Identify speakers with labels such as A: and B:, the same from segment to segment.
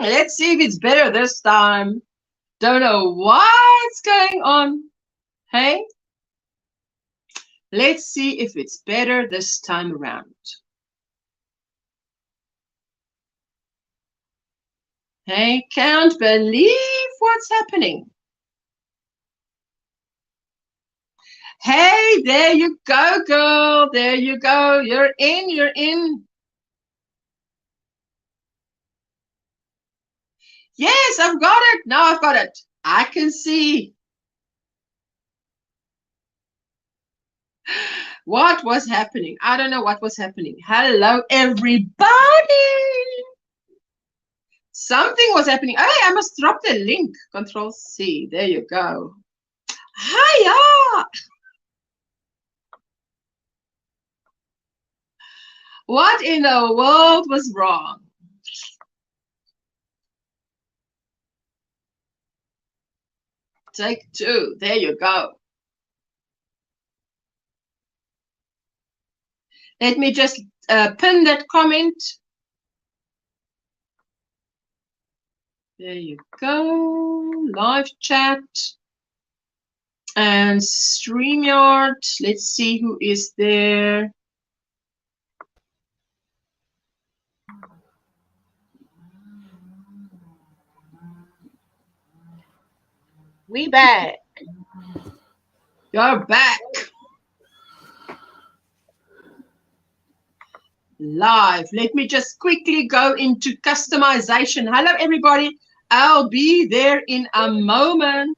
A: Let's see if it's better this time. Don't know what's going on. Hey? Let's see if it's better this time around. Hey, can't believe what's happening. Hey, there you go, girl. There you go. You're in, you're in. Yes, I've got it. Now I've got it. I can see. What was happening? I don't know what was happening. Hello, everybody. Something was happening. Oh, I must drop the link. Control C. There you go. Hiya. What in the world was wrong? Take 2. There you go. Let me just pin that comment. There you go. Live chat. And StreamYard. Let's see who is there.
B: We back.
A: You're back. Live. Let me just quickly go into customization. Hello, everybody. I'll be there in a moment.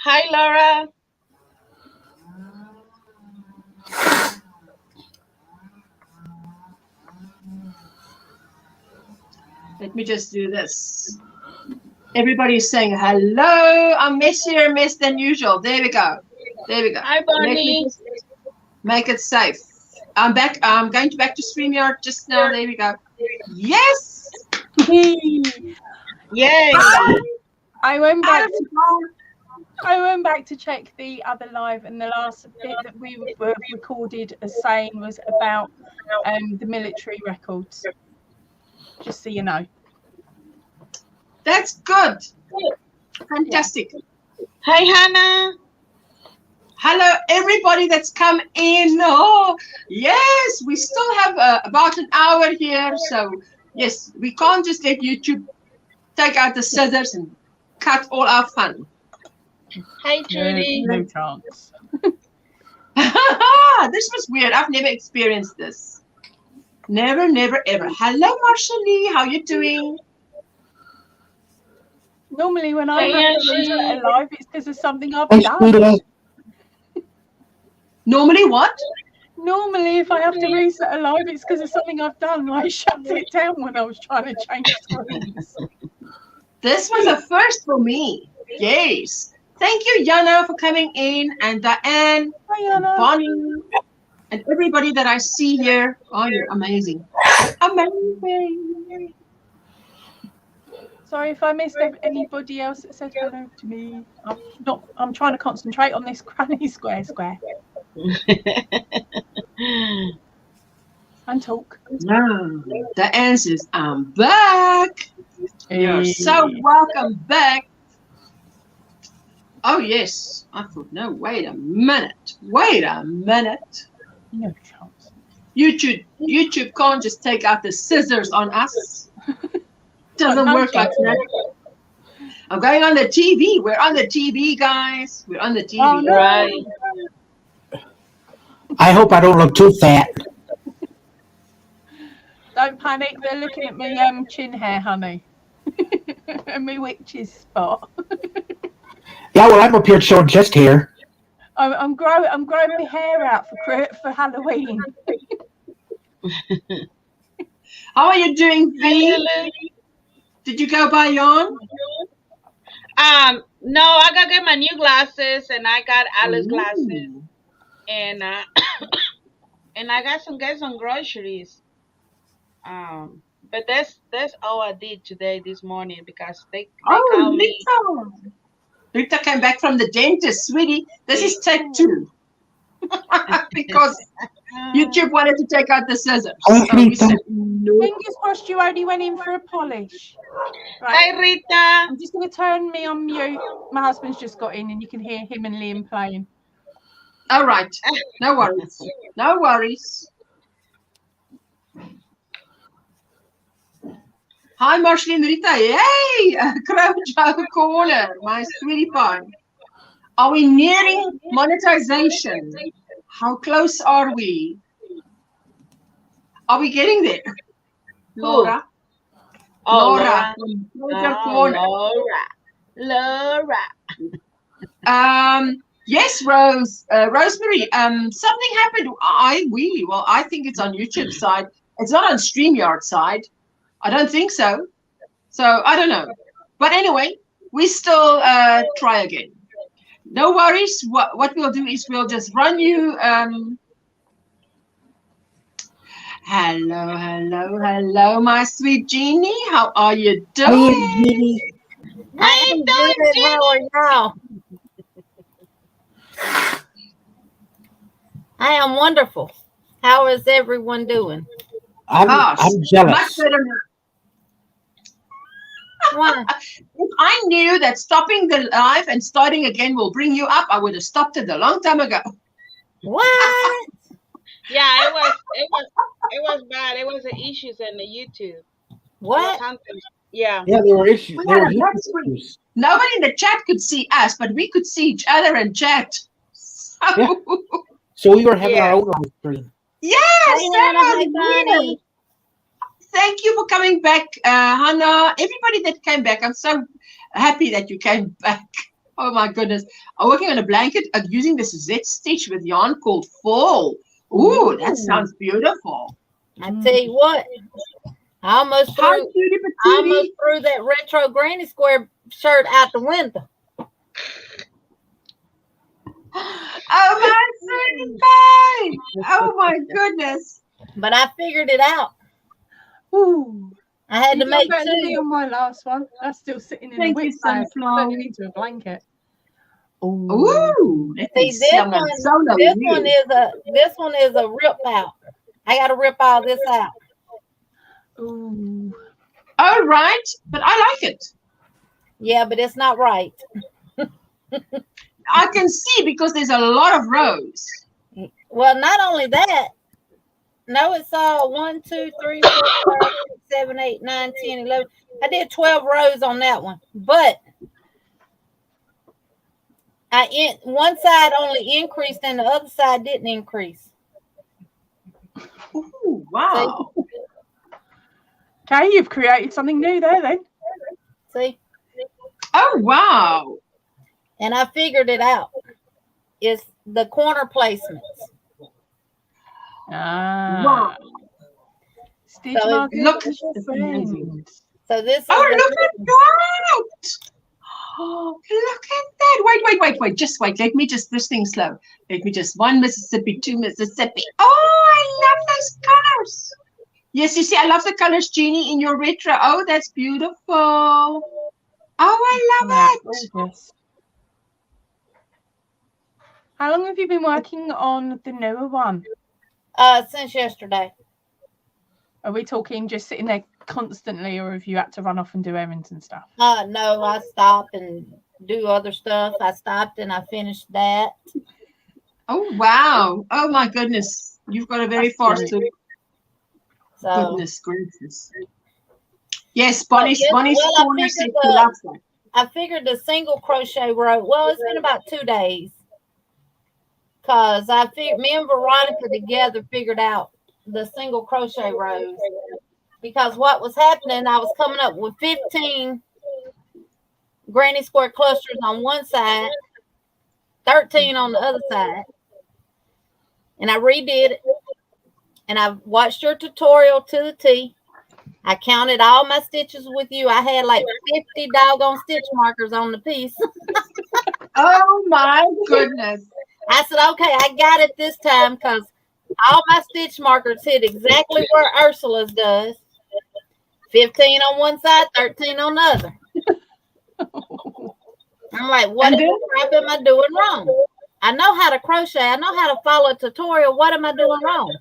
B: Hi, Laura.
A: Let me just do this. Everybody's saying hello. I'm messier mess than usual. There we go. There we go.
B: Hi, Bonnie.
A: Make it safe. I'm back. I'm going back to StreamYard just now. There we go. Yes.
B: Yay.
C: I went back to check the other live, and the last bit that we were recorded as saying was about the military records. Just so you know.
A: That's good. Fantastic.
B: Yeah. Hi, Hannah.
A: Hello, everybody that's come in. Oh, yes, we still have about an hour here. So, yes, we can't just let YouTube take out the scissors and cut all our fun.
B: Hi, Trudy.
C: No chance.
A: This was weird. I've never experienced this. Never, never, ever. Hello, Marshall. How you doing?
C: Normally, when I have to reset a live, it's because of something I've done.
A: Normally what?
C: Normally, if I have to reset a live, it's because of something I've done. I shut it down when I was trying to change screens.
A: This was a first for me. Yes. Thank you, Yana, for coming in, and Diane, and Bonnie, and everybody that I see here. Oh, you're amazing. Amazing.
C: Sorry if I missed anybody else that said hello to me. I'm trying to concentrate on this Granny Square. And talk.
A: No, the answer is I'm back. You're so welcome back. Oh yes. I thought, no, wait a minute. Wait a minute.
C: No chance.
A: YouTube can't just take out the scissors on us. Doesn't work like that. I'm going on the TV. We're on the TV, guys. We're on the TV.
B: Oh, no. Right.
D: I hope I don't look too fat.
C: Don't panic. They're looking at me chin hair, honey. And me witch's spot.
D: Yeah, well, I'm up here showing chest hair.
C: I'm growing my hair out for Halloween.
A: How are you doing, V? Did you go buy yarn?
B: No, I gotta get my new glasses, and I got Alice glasses, and and I got some groceries. But that's all I did this morning because they called me.
A: Rita came back from the dentist, sweetie. This is take 2. Because YouTube wanted to take out the scissors.
D: Oh,
A: So we
D: Rita.
A: said, no.
C: Fingers crossed you only went in for a polish. Right.
B: Hi, Rita.
C: I'm just going to turn me on mute. My husband's just got in and you can hear him and Liam playing.
A: All right. No worries. No worries. Hi, Marceline Rita. Yay! Crochet Corner, my sweetie pie. Are we nearing monetization? How close are we? Are we getting there? Laura?
B: Oh,
A: Laura.
B: Laura.
A: Yes, Rosemary. Something happened. I think it's on YouTube side. It's not on StreamYard side. I don't think so. So I don't know. But anyway, we still try again. No worries. What we'll do is we'll just run you. Hello, my sweet Jeannie. How are you doing?
D: Hey, Jeannie.
E: I am good. How are y'all? I am wonderful. How is everyone doing?
D: I'm
A: Much
D: jealous.
A: better now.
E: Why?
A: If I knew that stopping the live and starting again will bring you up, I would have stopped it a long time ago.
E: What?
B: Yeah, it was bad. It was the issues in the YouTube.
E: What?
B: Something. Yeah.
D: Yeah, there were issues. There were
A: Yeah, that's
D: issues.
A: Nobody in the chat could see us, but we could see each other and chat. So,
D: Yeah. So we were having
B: Yeah.
D: our own live stream.
A: yes,
E: Hey,
A: that
E: Hannah.
A: was
E: Hey, Bonnie.
A: weird. Thank you for coming back, Hannah. Everybody that came back, I'm so happy that you came back. Oh my goodness. I'm working on a blanket using this Z stitch with yarn called Fall. Ooh, that sounds beautiful.
E: I tell you what, I almost
A: Hi,
E: threw,
A: cutie
E: I almost
A: patootie.
E: threw that retro Granny Square shirt out the window.
A: Oh my sweetie pie. Oh my goodness.
E: But I figured it out.
C: Ooh.
E: I had to
C: You've done
E: make
C: better than me
E: two.
C: on my last one. That's still sitting in
A: Thank
C: a
A: you,
C: whip bag,
A: Sunflower.
C: turning into a blanket. Ooh.
A: Ooh, that
E: See,
A: is
E: this
A: someone
E: one,
A: solo
E: this
A: you.
E: one is a rip out. I got to rip all this out.
C: Ooh.
A: All right, but I like it.
E: Yeah, but it's not right.
A: I can see because there's a lot of rows.
E: Well, not only that. No, it's all 1, 2, 3, 4, 5, 6, 7, 8, 9, 10, 11. I did 12 rows on that one, but one side only increased and the other side didn't increase.
A: Ooh, wow.
C: Okay, you've created something new there then.
E: See?
A: Oh, wow.
E: And I figured it out. It's the corner placements.
A: Wow.
C: Stitch
E: So
C: markers.
A: Look,
C: and
A: it's amazing.
E: So this is
A: Oh, look at that. Oh, look at that. Wait. Just wait. Let me just, this thing slow. Let me just, 1 Mississippi, 2 Mississippi. Oh, I love those colors. Yes, you see, I love the colors, Jeannie, in your retro. Oh, that's beautiful. Oh, I love it.
C: Gorgeous. How long have you been working on the newer one?
E: since yesterday.
C: Are we talking just sitting there constantly, or have you had to run off and do errands and stuff?
E: No, I stopped and do other stuff. I stopped and I finished that.
A: Oh, wow. Oh, my goodness. You've got a very fast look.
E: So
A: Goodness gracious. Yes, Bonnie's corner said she loves that.
E: I figured the single crochet row. Well, it's been about 2 days. Because me and Veronica together figured out the single crochet rows. Because what was happening, I was coming up with 15 granny square clusters on one side, 13 on the other side. And I redid it. And I watched your tutorial to the T. I counted all my stitches with you. I had like 50 doggone stitch markers on the piece.
A: Oh, my goodness.
E: I said, okay, I got it this time because all my stitch markers hit exactly where Ursula's does. 15 on one side, 13 on the other. I'm like, what am I doing wrong? I know how to crochet. I know how to follow a tutorial. What am I doing wrong?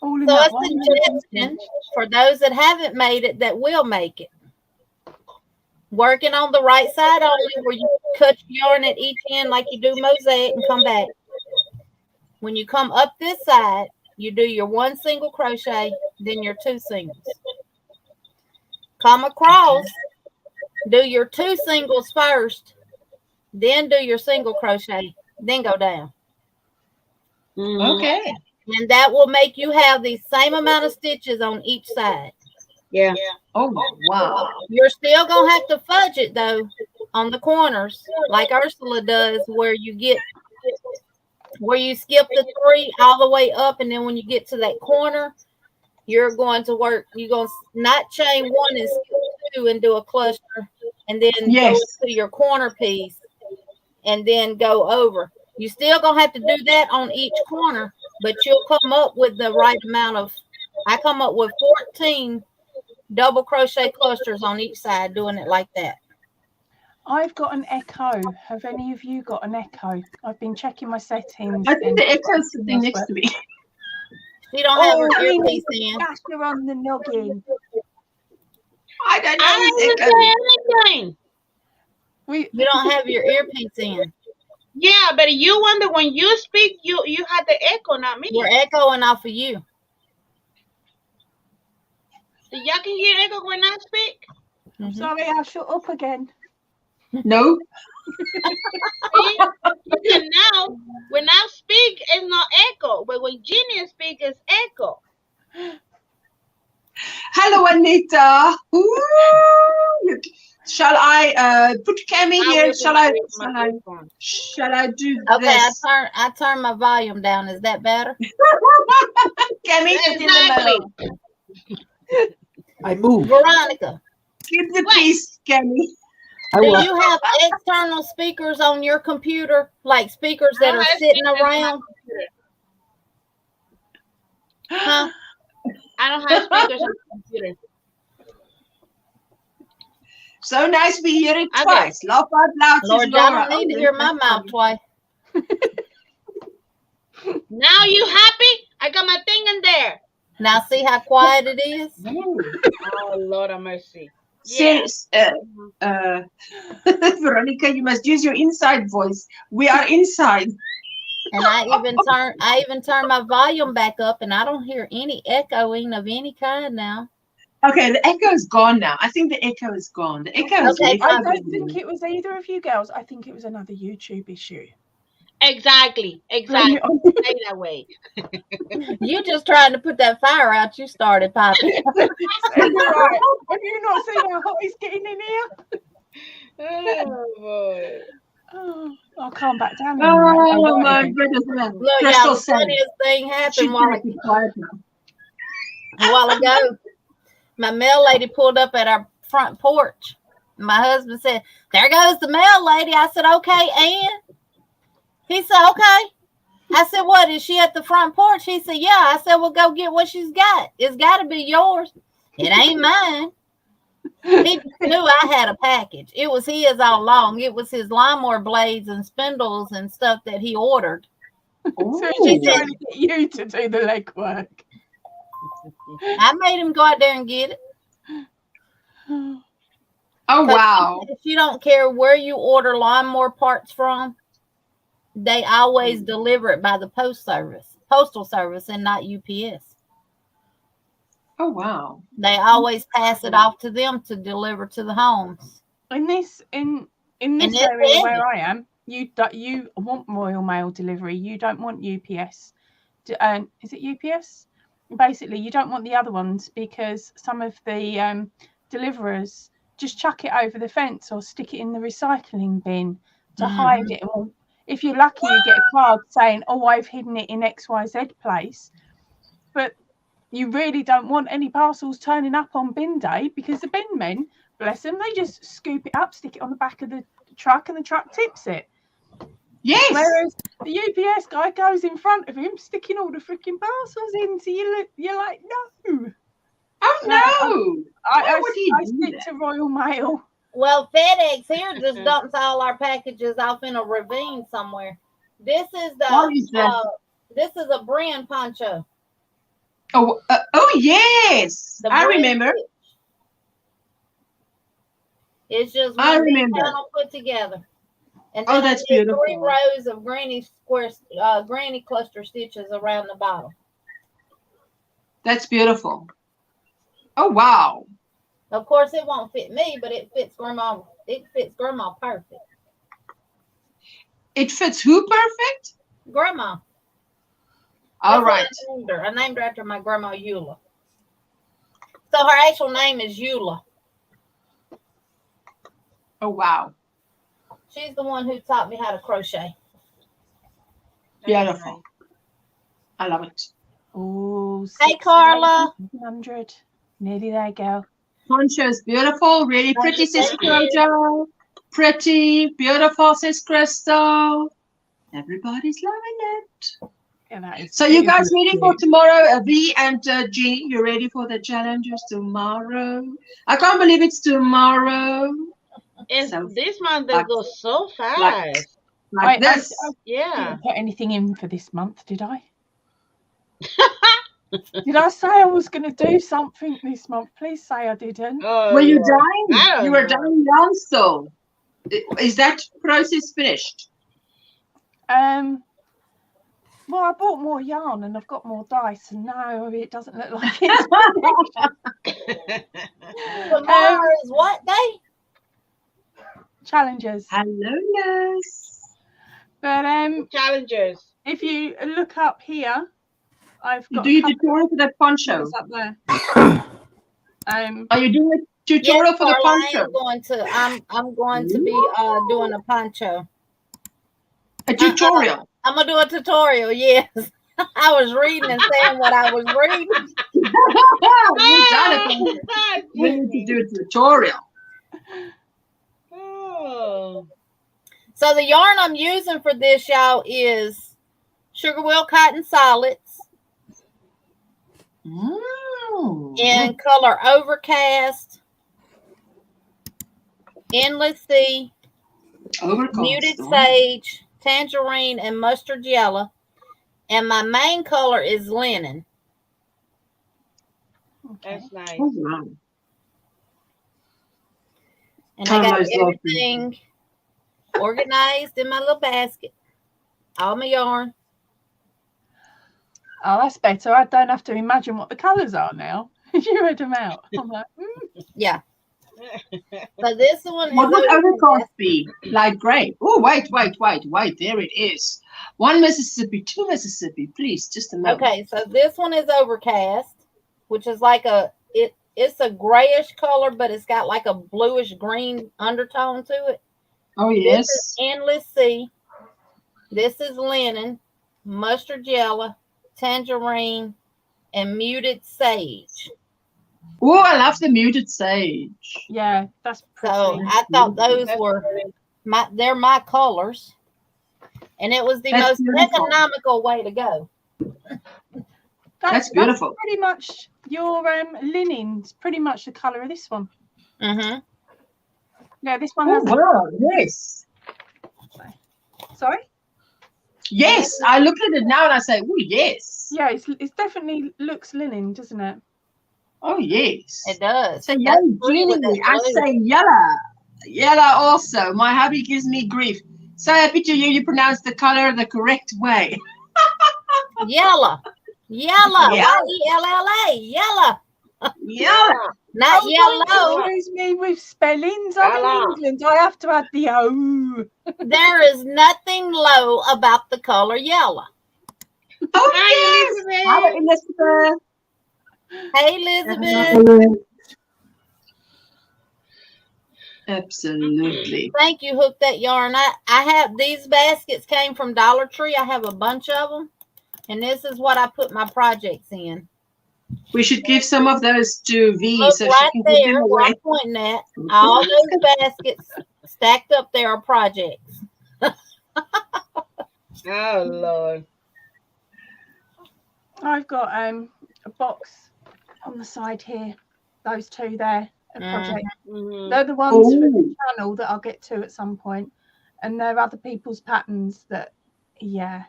C: All in
E: So
C: that
E: a
C: one.
E: suggestion for those that haven't made it that will make it. Working on the right side only, where you cut your yarn at each end like you do mosaic and come back. When you come up this side, you do your 1 single crochet, then your 2 singles. Come across, do your 2 singles first, then do your single crochet, then go down.
A: Okay.
E: And that will make you have the same amount of stitches on each side.
B: Yeah.
A: Oh, wow.
E: You're still going to have to fudge it, though, on the corners, like Ursula does, where you skip the 3 all the way up, and then when you get to that corner, you're going to not chain 1 and skip 2 and do a cluster, and then go to your corner piece, and then go over. You still going to have to do that on each corner, but you'll come up with the right amount of, I come up with 14 double crochet clusters on each side, doing it like that.
C: I've got an echo. Have any of you got an echo? I've been checking my settings.
A: I think the echo's sitting next to me.
E: You don't have your earpiece in.
C: You're on the noggin.
A: I don't know.
B: I didn't say anything.
E: You don't have your earpiece in.
B: Yeah, but you wonder when you speak, you had the echo, not me.
E: We're echoing off of you.
B: So y'all can hear echo when I speak?
C: Sorry, I'll shut up again.
A: No.
B: See? And now, when I speak, it's not echo. But when Jeannie speaks, it's echo.
A: Hello, Anita. Ooh. Shall I put Cammy here? Shall I do
E: okay,
A: this?
E: I turn my volume down. Is that better?
A: Cammy,
B: Exactly.
D: I moved.
E: Veronica,
A: keep the peace, Cammy.
E: do you have external speakers on your computer, like speakers that are sitting around? Huh?
B: I don't have speakers on the computer.
A: So nice we hear it twice. Laugh out loud.
E: Lord, I don't need to hear my mouth twice.
B: Now you happy? I got my thing in there.
E: Now see how quiet it is?
B: Oh, Lord have mercy.
A: Says, Veronica, you must use your inside voice. We are inside.
E: And I even turn my volume back up, and I don't hear any echoing of any kind now.
A: Okay, the echo is gone now. I think the echo is gone. The echo is
C: I don't think it was either of you girls. I think it was another YouTube issue.
B: Exactly. Stay that way.
E: You just trying to put that fire out you started, Poppy.
C: Right. Have you not seen how hot it's getting in here?
B: Oh, boy.
C: Oh, I'll calm back down.
A: Oh, my goodness.
E: Look, y'all, the funniest thing happened a while ago. My mail lady pulled up at our front porch. My husband said, "There goes the mail lady." I said, "Okay, and?" He said, "Okay." I said, "What, is she at the front porch?" He said, "Yeah." I said, "Well, go get what she's got. It's got to be yours. It ain't mine." He knew I had a package. It was his all along. It was his lawnmower blades and spindles and stuff that he ordered.
C: So she's trying to get you to do the legwork.
E: I made him go out there and get it.
A: Oh, wow.
E: If you don't care where you order lawnmower parts from, they always deliver it by the postal service, and not UPS.
A: Oh, wow.
E: They always pass it off to them to deliver to the homes.
C: In this area where I am, you want Royal Mail delivery. You don't want UPS. Is it UPS? Basically, you don't want the other ones because some of the deliverers just chuck it over the fence or stick it in the recycling bin to hide it. Or if you're lucky, you get a card saying, "Oh, I've hidden it in XYZ place." But you really don't want any parcels turning up on bin day because the bin men, bless them, they just scoop it up, stick it on the back of the truck, and the truck tips it.
A: Yes.
C: Whereas the UPS guy goes in front of him, sticking all the freaking parcels in. So you're like, no.
A: Oh, no.
C: I stick to Royal Mail.
E: Well, FedEx here just dumps all our packages off in a ravine somewhere. This is
A: What is that?
E: this is a brand poncho.
A: Oh, yes, I
E: brand
A: remember.
E: stitch. It's just
A: I
E: one big
A: remember.
E: panel put together. And
A: Oh,
E: then
A: that's
E: I did
A: beautiful.
E: 3 rows of granny cluster stitches around the bottom.
A: That's beautiful. Oh, wow.
E: Of course, it won't fit me, but it fits Grandma. It fits Grandma perfect.
A: It fits who perfect?
E: Grandma.
A: All right.
E: I named her after my grandma Eula. So her actual name is Eula.
A: Oh, wow.
E: She's the one who taught me how to crochet.
A: Beautiful. I love it.
C: Oh,
E: hey, Carla.
C: 100. Nearly there, girl.
A: Poncho is beautiful. Really pretty, says Jojo. Pretty, beautiful, says Crystal. Everybody's loving it.
C: Yeah,
A: so you guys ready for tomorrow? V and G, you ready for the challenges tomorrow? I can't believe it's tomorrow.
B: This month they go so fast.
A: Like this.
B: Yeah.
C: I didn't put anything in for this month, did I? Did I say I was going to do something this month? Please say I didn't.
B: Oh,
A: were you dying? You were dying yarn still. Is that process finished?
C: Well, I bought more yarn and I've got more dice, and no, it doesn't look like it's
E: Tomorrow is what day?
C: Challenges.
A: Hello, yes.
C: But
B: challenges.
C: If you look up here, I've got.
A: Do you tutorial for that poncho?
C: Up there.
A: Are you doing a tutorial for the poncho?
E: I'm going to be doing a poncho.
A: A tutorial.
E: I'm gonna do a tutorial. Yes, I was reading and saying what I was reading.
A: We need to do a tutorial.
B: Oh.
E: So the yarn I'm using for this, y'all, is Sugar Wheel Cotton Solids in color Overcast, Endless Sea, Muted Sage, Tangerine, and Mustard Yellow. And my main color is Linen.
B: That's nice.
A: Oh, wow.
E: And I got everything organized in my little basket. All my yarn.
C: Oh, that's better. I don't have to imagine what the colours are now. You read them out. I'm like,
E: Yeah. So this one
A: what would Overcast be? Light grey. Oh, wait. There it is. 1 Mississippi, 2 Mississippi. Please, just a moment.
E: Okay, so this one is Overcast, which is like it's a grayish color, but it's got like a bluish green undertone to it.
A: Oh, yes.
E: This is Endless Sea. This is Linen, Mustard Yellow, Tangerine, and Muted Sage.
A: Oh, I love the Muted Sage.
C: Yeah, that's pretty.
E: So I thought those were they're my colors. And it was the most economical way to go.
A: That's beautiful.
C: That's pretty much your linen's pretty much the colour of this one.
E: Mm-hmm.
C: Yeah, this one has.
A: Oh, wow, yes.
C: Sorry?
A: Yes, I look at it now and I say, oh, yes.
C: Yeah, it definitely looks linen, doesn't it?
A: Oh, yes.
E: It does.
A: So, yeah, I say yellow. Yellow also. My hubby gives me grief. So happy to hear you pronounce the color the correct way.
E: Yellow. Y-E-L-L-A. Yellow.
A: Yellow.
E: Not yellow.
C: Excuse me with spellings. I'm in England. I have to add the O.
E: There is nothing low about the color yellow.
A: Oh, yes. Hello, Elizabeth.
E: Hey, Elizabeth.
A: Absolutely.
E: Thank you, Hook That Yarn. I have these baskets came from Dollar Tree. I have a bunch of them, and this is what I put my projects in.
A: We should give some of those to V.
E: Look
A: so
E: right
A: she can give them
E: there where
A: away.
E: I'm pointing at. All those baskets stacked up there are projects.
B: Oh, Lord.
C: I've got a box on the side here. Those two there. project.
B: Mm-hmm.
C: They're the ones for the channel that I'll get to at some point, and there are other people's patterns that, yeah,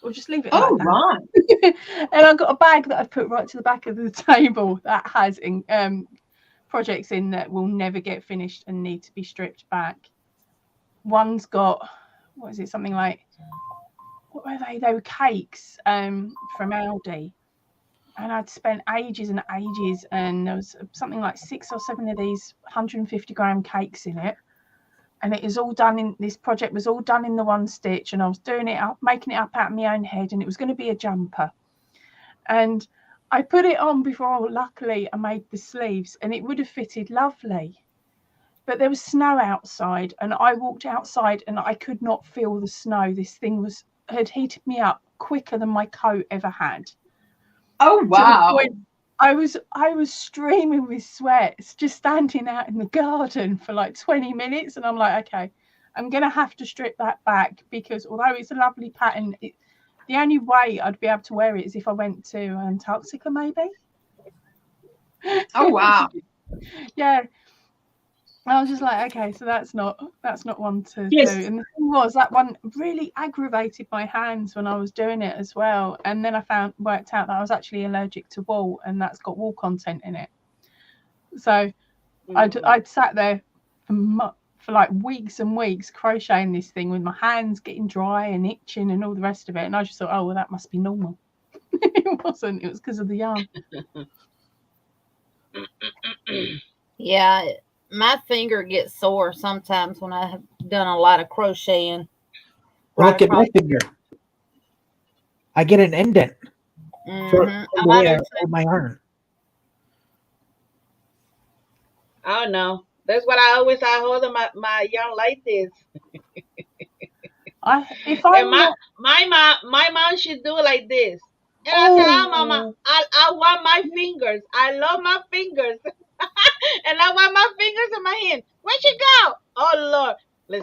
C: we'll just leave it.
A: Oh,
C: like
A: right.
C: that. And I've got a bag that I've put right to the back of the table that has projects in that will never get finished and need to be stripped back. One's got, what is it? Something like, what were they? They were cakes from Aldi. And I'd spent ages and ages, and there was something like 6 or 7 of these 150-gram cakes in it. And it was all done in, this project was all done in the one stitch, and I was doing it up, making it up out of my own head, and it was going to be a jumper. And I put it on before, luckily, I made the sleeves, and it would have fitted lovely. But there was snow outside, and I walked outside, and I could not feel the snow. This thing had heated me up quicker than my coat ever had.
A: Oh, wow.
C: I was streaming with sweat, just standing out in the garden for like 20 minutes. And I'm like, okay, I'm going to have to strip that back, because although it's a lovely pattern, the only way I'd be able to wear it is if I went to Antarctica, maybe.
A: Oh, wow.
C: Yeah. I was just like, okay, so that's not one to
A: Yes.
C: do. And the thing was, that one really aggravated my hands when I was doing it as well. And then I worked out that I was actually allergic to wool, and that's got wool content in it. So I'd sat there for like weeks and weeks crocheting this thing with my hands getting dry and itching and all the rest of it. And I just thought, oh, well, that must be normal. It wasn't. It was because of the yarn.
E: Yeah. My finger gets sore sometimes when I have done a lot of crocheting.
D: Look at my finger. I get an indent from the way I hold my arm.
B: Oh no, that's what I hold my yarn like this. My mom should do it like this. And I said, oh, Mama, I want my fingers. I love my fingers. And I want my fingers in my hand. Where'd she go? Oh Lord.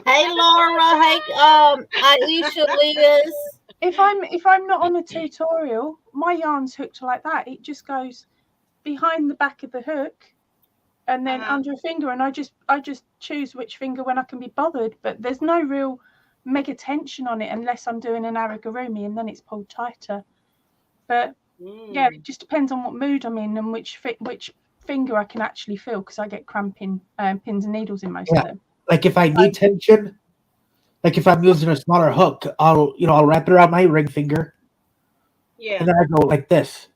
E: Hey Laura. Hey Aisha Liz.
C: If I'm not on a tutorial, my yarn's hooked like that. It just goes behind the back of the hook and then under a finger, and I just choose which finger when I can be bothered. But there's no real mega tension on it unless I'm doing an aragurumi, and then it's pulled tighter. But yeah, it just depends on what mood I'm in and which finger I can actually feel, because I get cramping pins and needles in most of them.
D: Like if I need tension, like if I'm using a smaller hook, I'll wrap it around my ring finger. Yeah. And then I go like this.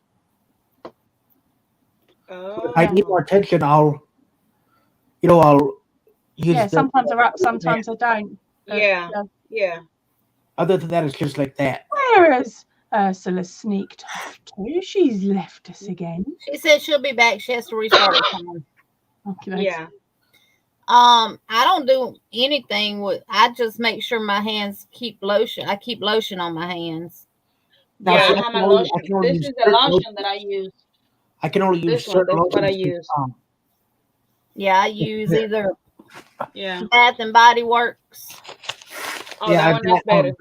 B: Oh.
D: If I need more tension, I'll use.
C: Yeah, sometimes I wrap, sometimes I don't.
B: Yeah.
D: Other than that, it's just like that.
C: Whereas Ursula sneaked off too. She's left us again.
E: She said she'll be back. She has to restart her time.
C: Okay.
B: Yeah.
E: I don't do anything with. I just make sure my hands keep lotion. I keep lotion on my hands.
B: Yeah, I have my lotion. This is the lotion that I use.
D: I can only use certain lotions.
B: What I use.
E: Yeah, I use either Bath and Body Works.
B: Oh, that one is better.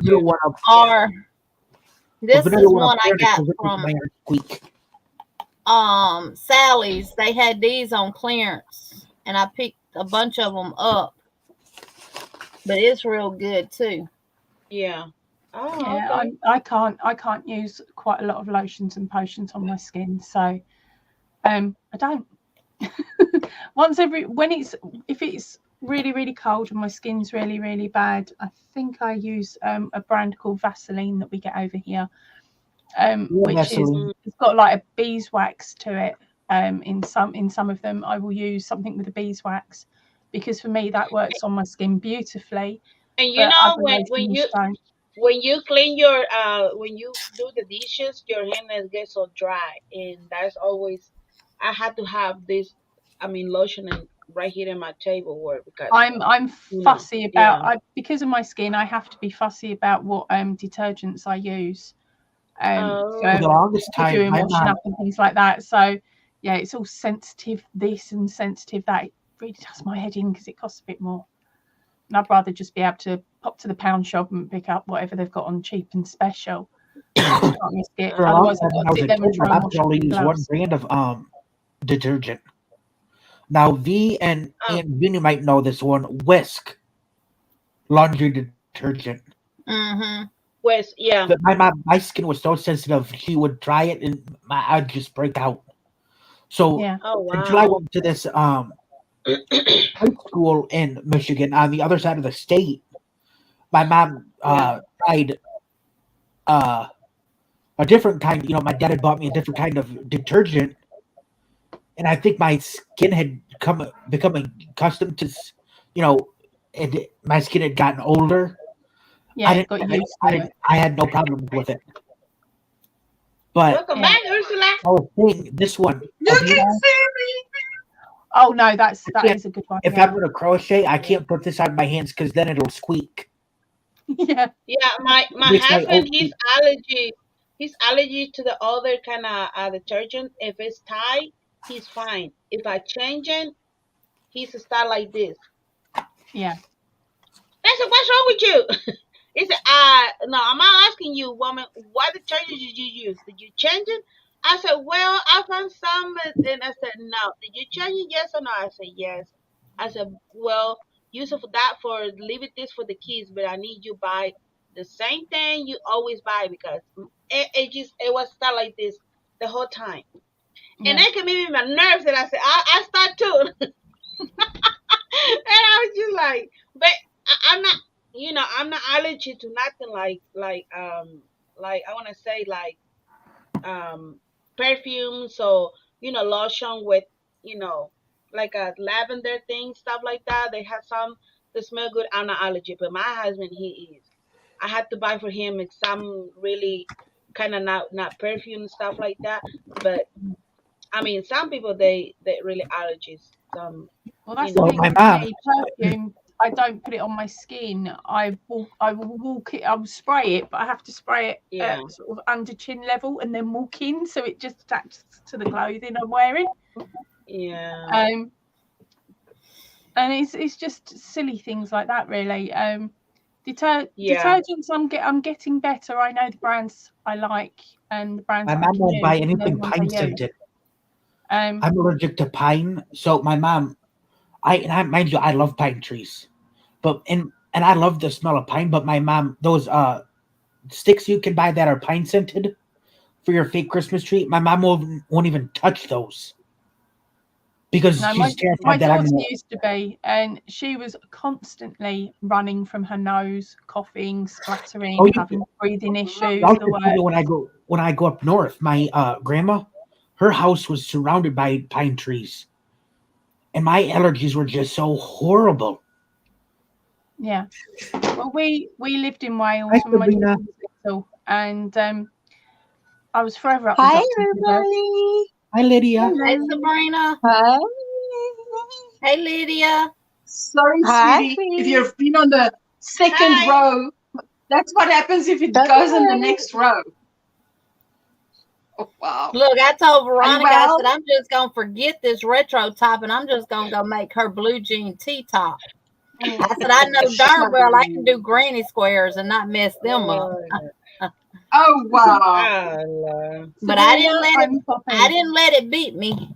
E: Or this is one I got from Sally's. They had these on clearance, and I picked a bunch of them up. But it's real good too.
B: Yeah. Oh,
C: yeah.
B: okay.
C: I can't use quite a lot of lotions and potions on my skin, so I don't. If it's really, really cold and my skin's really, really bad, I think I use a brand called Vaseline that we get over here, which it's got like a beeswax to it. In some of them, I will use something with a beeswax, because for me that works on my skin beautifully.
B: And you know, when you clean your when you do the dishes, your hands get so dry, and that's always I have to have this. I mean, lotion right here in my table work, because
C: I'm fussy about because of my skin. I have to be fussy about what detergents I use.
D: For the longest time,
C: doing washing up and things like that. So yeah, it's all sensitive this and sensitive that. It really does my head in because it costs a bit more. And I'd rather just be able to pop to the pound shop and pick up whatever they've got on cheap and special. Can't risk it. Otherwise, I've got to sit there and try and wash
D: I only use one brand of detergent. Now, V and Aunt Vinny might know this one. Whisk laundry detergent.
E: Mm-hmm.
B: Whisk, yeah.
D: But my skin was so sensitive. She would try it, and I'd just break out. So until I went to this high school in Michigan on the other side of the state, my mom tried a different kind. You know, my dad had bought me a different kind of detergent, and I think my skin had become accustomed to, you know, and my skin had gotten older.
C: Yeah,
D: I had no problem with it. But
B: welcome back, Ursula.
D: I was saying this one.
A: You can see me.
C: Oh no, that is a good one.
D: If I'm going to crochet, I can't put this on my hands because then it'll squeak.
C: Yeah.
B: Yeah, my husband, he's allergy to the other kind of detergent. If it's tight, he's fine. If I change it, he's start like this.
C: Yeah.
B: I said, what's wrong with you? He said, no, I'm not asking you, woman, what detergent did you use? Did you change it? I said, well, I found some, and I said, no. Did you change it, yes or no? I said, yes. I said, well, use it for that, leave it this for the kids, but I need you buy the same thing you always buy, because it was start like this the whole time. Yeah. And that can make me my nerves, and I said, I start too. And I was just like, but I'm not, you know, I'm not allergic to nothing like I want to say perfumes, or, you know, lotion with, you know, like a lavender thing, stuff like that. They have some that smell good. I'm not allergic, but my husband, he is. I had to buy for him some really kind of not perfume stuff like that. But I mean, some people they really allergies.
C: Well, that's the thing with me, perfume. I don't put it on my skin. I will walk it. I will spray it, but I have to spray it at sort of under chin level and then walk in, so it just attaches to the clothing I'm wearing.
B: Yeah.
C: And it's just silly things like that, really. Detergents, I'm getting better. I know the brands I like and the brands.
D: My mom won't buy anything pine scented. I'm allergic to pine, so my mom. Mind you, I love pine trees, and I love the smell of pine. But my mom, those sticks you can buy that are pine scented for your fake Christmas tree, my mom won't even touch those because she's terrified.
C: My daughter used to be, and she was constantly running from her nose, coughing, splattering, having breathing issues.
D: When I go up north, my grandma, her house was surrounded by pine trees. And my allergies were just so horrible.
C: Yeah. Well, we lived in Wales and I was forever up.
F: Hi, everybody.
D: Hi, Lydia.
E: Hey, Sabrina.
F: Hi.
E: Hey, Lydia.
A: Sorry, sweetie. If you've been on the second row, that's what happens if it goes in the next row. Oh, wow.
E: Look, I told Veronica, I said, I'm just going to forget this retro top, and I'm just going to go make her blue jean T-top. I said, I know darn well I can do granny squares and not mess them up.
A: Oh, wow.
E: But I didn't let it beat me.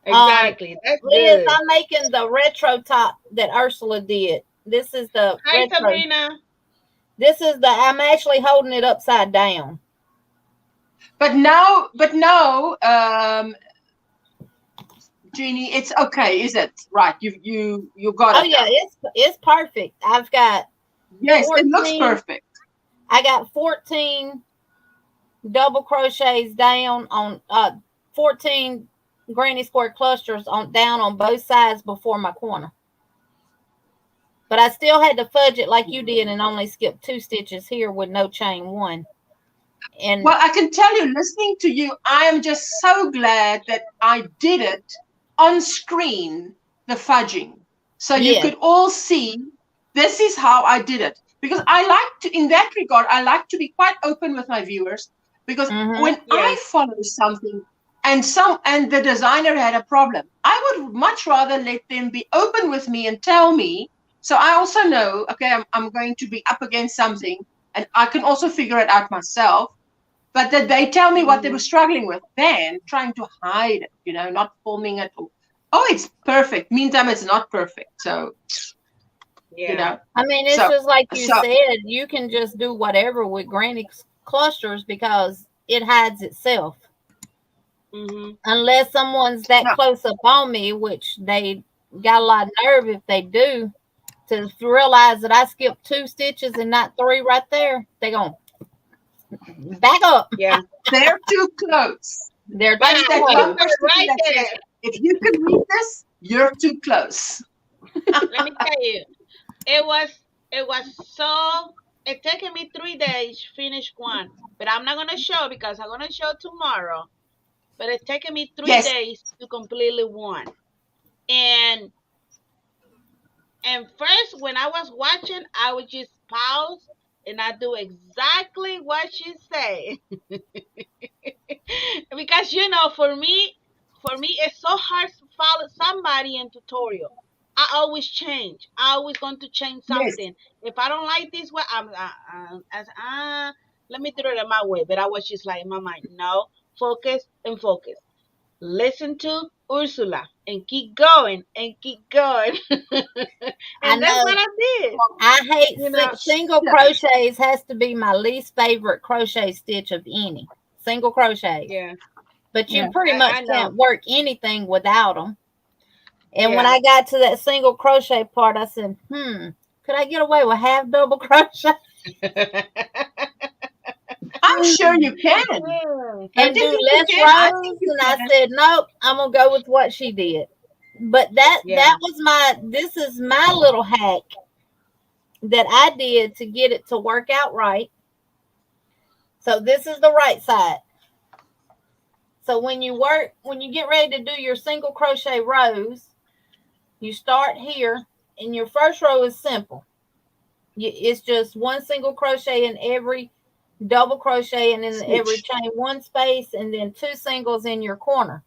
B: Exactly. That's
E: Liz,
B: good.
E: I'm making the retro top that Ursula did. This is the
B: Hi,
E: retro.
B: Sabrina.
E: I'm actually holding it upside down.
A: But now, Jeannie, it's okay, is it? Right, you got it.
E: Oh yeah, it's perfect. I've got
A: 14, it looks perfect.
E: I got 14 double crochets down on 14 granny square clusters down on both sides before my corner. But I still had to fudge it like you did and only skip 2 stitches here with no chain 1. And
A: well, I can tell you, listening to you, I am just so glad that I did it on screen, the fudging. So you could all see this is how I did it. Because I like to, in that regard, I like to be quite open with my viewers. Because when I follow something and the designer had a problem, I would much rather let them be open with me and tell me. So I also know, okay, I'm going to be up against something and I can also figure it out myself. But that they tell me what they were struggling with, than trying to hide it, not filming it or Oh, it's perfect. Meantime, it's not perfect. So, you know.
E: I mean, it's just like you said, you can just do whatever with granny clusters because it hides itself. Unless someone's that close up on me, which they got a lot of nerve if they do, to realize that I skipped 2 stitches and not 3 right there, they going back up.
B: Yeah.
A: They're too close.
E: They're
A: too close.
B: Right there.
A: Says, if you can read this, you're too close.
B: Let me tell you, it was so. It taken me 3 days to finish one, but I'm not gonna show because I'm gonna show tomorrow. But it's taken me 3 days to completely one. And first, when I was watching, I would just pause and I do exactly what she say. Because for me, it's so hard to follow somebody in tutorial. I always change. I always going to change something. If I don't like this way, let me do it my way. But I was just like in my mind, no, focus and focus. Listen to Ursula and keep going and keep going. And that's what I did.
E: I hate single crochets. Has to be my least favorite crochet stitch of any. Single crochet.
B: Yeah.
E: But you pretty much can't work anything without them. And when I got to that single crochet part, I said, could I get away with half double crochet?
A: I'm sure you can.
E: And do less rows. And I said, nope, I'm going to go with what she did. But that was this is my little hack that I did to get it to work out right. So this is the right side. So when you get ready to do your single crochet rows, you start here, and your first row is simple. It's just 1 single crochet in every double crochet, and in every chain 1 space, and then 2 singles in your corner.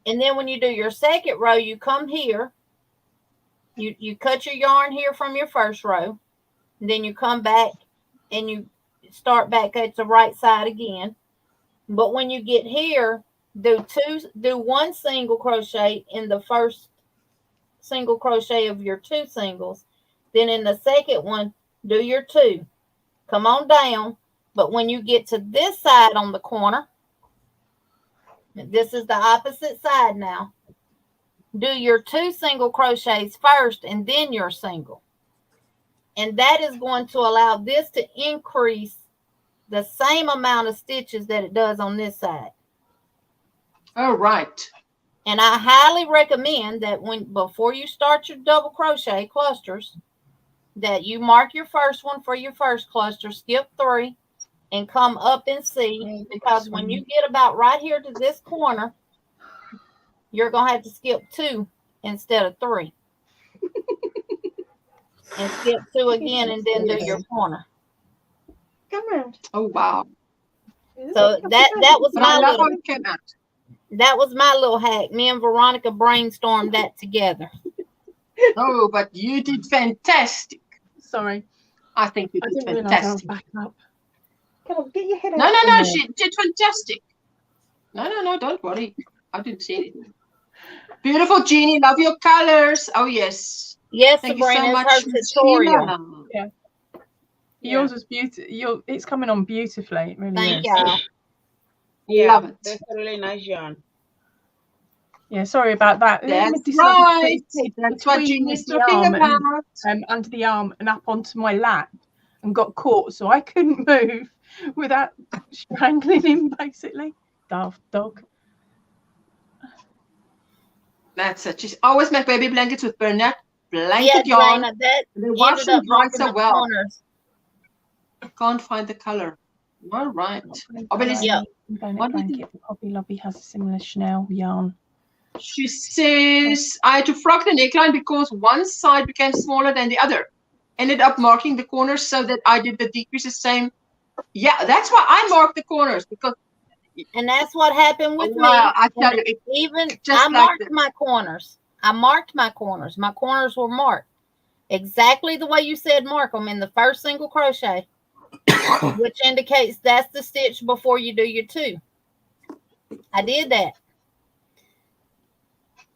E: And then when you do your second row, you come here, you cut your yarn here from your first row, and then you come back and you start back at the right side again. But when you get here, do 1 single crochet in the first single crochet of your 2 singles. Then in the second one, do your 2. Come on down. But when you get to this side on the corner, this is the opposite side now. Do your 2 single crochets first and then your single. And that is going to allow this to increase the same amount of stitches that it does on this side.
A: All right.
E: And I highly recommend that before you start your double crochet clusters, that you mark your first one for your first cluster, skip 3, and come up and see, because when you get about right here to this corner, you're going to have to skip 2 instead of 3. And skip 2 again and then do your corner.
C: Come on.
A: Oh, wow.
E: So that was my little hack. Me and Veronica brainstormed that together.
A: Oh, but you did fantastic.
C: Sorry.
A: I think you did fantastic.
C: Back up. Come on, get your head out.
A: No, she did fantastic. No, don't worry. I didn't see anything. Beautiful, Jeannie. Love your colors. Oh, yes.
E: Yes,
A: thank
E: Sabrina,
A: you so much.
E: her tutorial.
C: Yeah. Yours is beautiful. It's coming on beautifully. It really
E: Thank
C: is.
E: you.
A: Love it.
B: That's a really nice yarn.
C: Yeah, sorry about that.
A: That's right. That's what Jeannie's talking about.
C: Under the arm and up onto my lap and got caught, so I couldn't move without strangling him, basically. Daft dog.
A: That's it. She's always make baby blankets with Bernard blanket yarn.
E: Dana, that
A: they wash and dry so well.
E: Corners.
A: I can't find the color. All right.
C: Hobby Lobby has a similar Chanel yarn.
A: She says, I had to frock the neckline because one side became smaller than the other. Ended up marking the corners so that I did the decreases same. Yeah, that's why I marked the corners, because.
E: And that's what happened with me.
A: I tell you,
E: I marked my corners. I marked my corners. My corners were marked exactly the way you said mark them in the first single crochet, which indicates that's the stitch before you do your 2. I did that.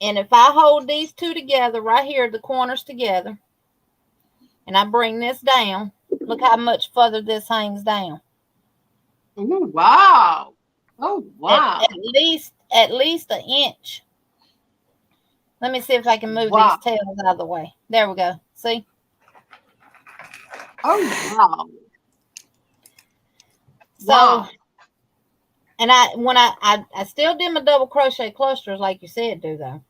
E: And if I hold these two together right here, the corners together, and I bring this down, look how much further this hangs down.
A: Oh, wow. Oh, wow.
E: At least an inch. Let me see if I can move these tails out of the way. There we go. See?
A: Oh, wow.
E: So, and I still did my double crochet clusters like you said do, though.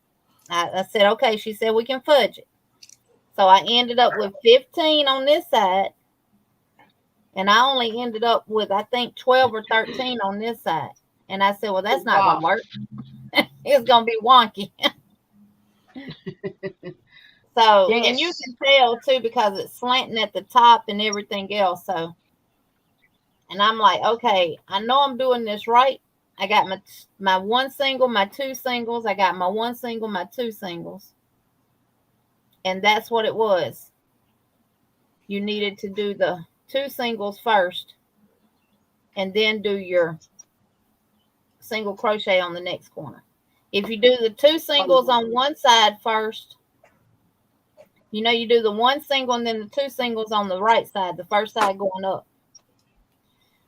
E: I said, okay, she said we can fudge it. So I ended up with 15 on this side. And I only ended up with, I think, 12 or 13 on this side. And I said, well, that's not going to work. It's going to be wonky. So, yes. And you can tell, too, because it's slanting at the top and everything else. So, and I'm like, okay, I know I'm doing this right. I got my one single, my two singles. I got my one single, my two singles. And that's what it was. You needed to do the two singles first and then do your single crochet on the next corner. If you do the two singles on one side first, you know, you do the one single and then the two singles on the right side, the first side going up.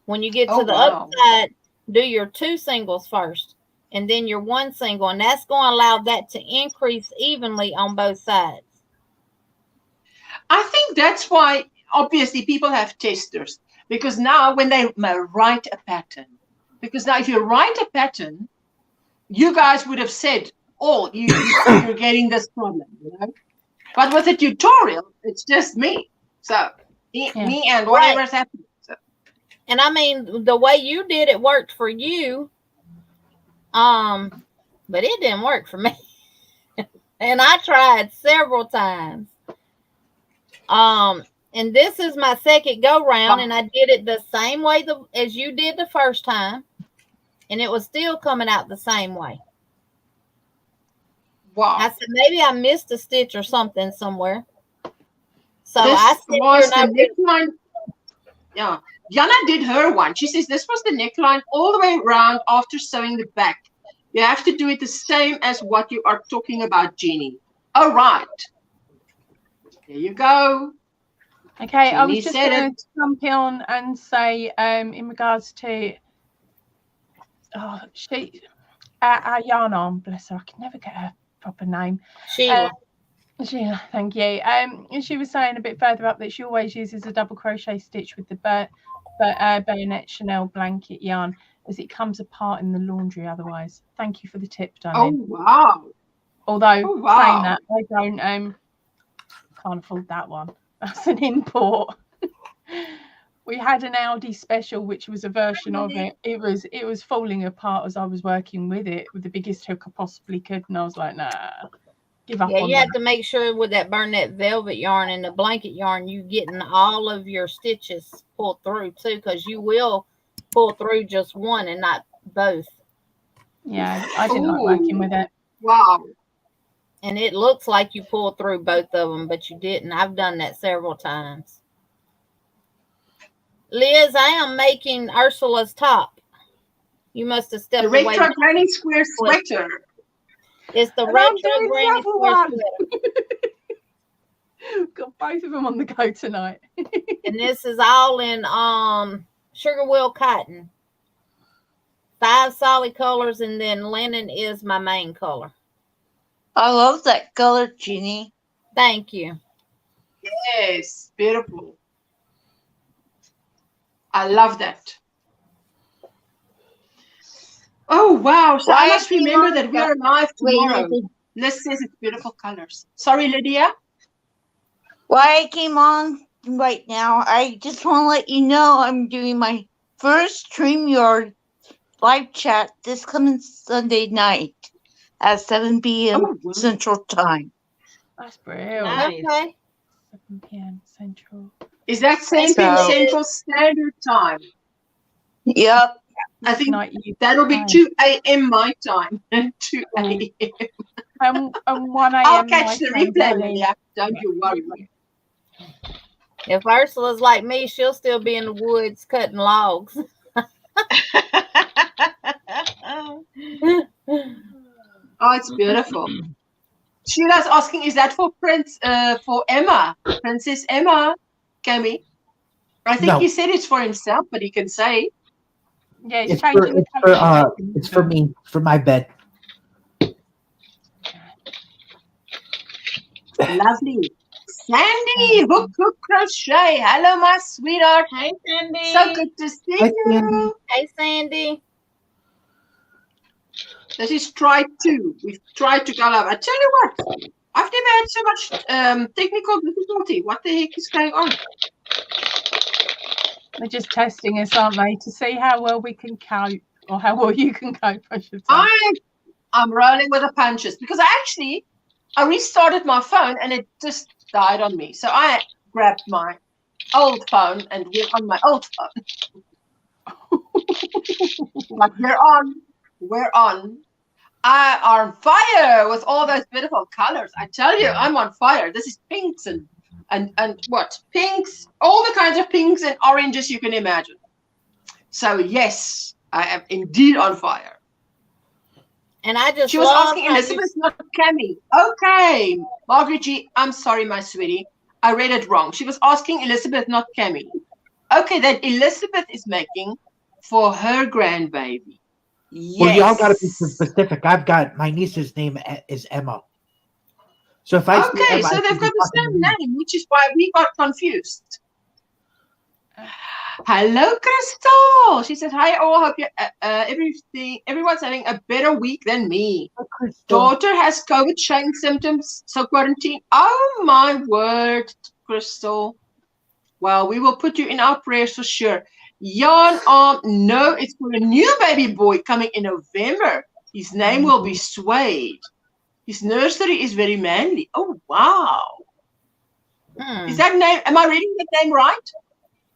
E: When you get to the other side, do your two singles first and then your one single, and that's going to allow that to increase evenly on both sides.
A: I think that's why obviously people have testers, because now when they write a pattern, because now if you write a pattern, you guys would have said, you're getting this problem, you know. But with a tutorial, it's just me. So me and whatever's happening. So.
E: And I mean, the way you did it worked for you, but it didn't work for me. And I tried several times. And this is my second go round, and I did it the same way as you did the first time, and it was still coming out the same way.
A: Wow!
E: I said maybe I missed a stitch or something somewhere. So
A: this
E: I said,
A: was the neckline. Yeah, Jana did her one. She says this was the neckline all the way around after sewing the back. You have to do it the same as what you are talking about, Jeannie. All right. There you go.
C: Okay, Jeannie, I was just going to jump on and say, in regards to, Jana, bless her, I can never get her proper name.
E: Sheila.
C: Sheila, thank you. She was saying a bit further up that she always uses a double crochet stitch with the bayonet Chanel blanket yarn, as it comes apart in the laundry otherwise. Thank you for the tip, darling.
A: Oh, wow.
C: Although, saying that, I don't, can't afford that one. That's an import. We had an Aldi special, which was a version of it. It was falling apart as I was working with it with the biggest hook I possibly could, and I was like, nah, give up.
E: Yeah, you have to make sure with that Bernette velvet yarn and the blanket yarn, you getting all of your stitches pulled through too, because you will pull through just one and not both.
C: Yeah, I didn't like working with it.
A: Wow.
E: And it looks like you pulled through both of them, but you didn't. I've done that several times. Liz, I am making Ursula's top. You must have stepped away.
A: The retro granny square sweater.
E: It's the retro granny square sweater.
C: Got both of them on the go tonight.
E: And this is all in sugar wheel cotton. 5 solid colors, and then linen is my main color.
F: I love that color, Jeannie.
E: Thank you.
A: Yes, beautiful. I love that. Oh, wow. So I must remember that we are live tomorrow. Liz says it's beautiful colors. Sorry, Lydia?
F: Why I came on right now, I just want to let you know I'm doing my first StreamYard live chat this coming Sunday night at 7 p.m. Central Time.
C: That's brilliant.
E: Nice. Okay.
C: 7 p.m. Central.
A: Is that Central Standard Time?
F: Yep.
A: I think that'll be 2 a.m. my time. 2 a.m.
C: And 1 a.m.
A: I'll catch the replay, Lydia. Don't you worry.
E: If Ursula's like me, she'll still be in the woods cutting logs.
A: Oh, it's beautiful. Sheila's asking, is that for Emma, Princess Emma, Cami? I think he said it's for himself, but he can say.
C: Yeah,
D: it's for me, for my bed.
A: Lovely. Sandy, hook crochet. Hello, my sweetheart.
B: Hey, Sandy.
A: So good to see you.
E: Hey, Sandy.
A: This is try 2. We've tried to go live. I tell you what, I've never had so much technical difficulty. What the heck is going on?
C: They're just testing us, aren't they, to see how well we can cope, or how well you can cope, I should say.
A: I'm rolling with the punches because I restarted my phone and it just died on me. So I grabbed my old phone and went on my old phone. Like we're on. I are on fire with all those beautiful colors. I tell you, I'm on fire. This is pinks and what? Pinks, all the kinds of pinks and oranges you can imagine. So yes, I am indeed on fire.
E: And I just
A: She was asking Elizabeth, not Cami. Okay, Margaret G, I'm sorry, my sweetie. I read it wrong. She was asking Elizabeth, not Cami. Okay, that Elizabeth is making for her grandbaby. Yes.
D: Well, y'all got to be specific. I've got my niece's name is Emma. So if I
A: Emma, so they've got the same name, which is why we got confused. Hello, Crystal. She said, "Hi, all. Hope you everyone's having a better week than me. Daughter has COVID showing symptoms, so quarantine. Oh my word, Crystal. Well, we will put you in our prayers for sure. Jan, no, it's for a new baby boy coming in November. His name will be Suede. His nursery is very manly. Oh, wow. Is that name, am I reading that name right?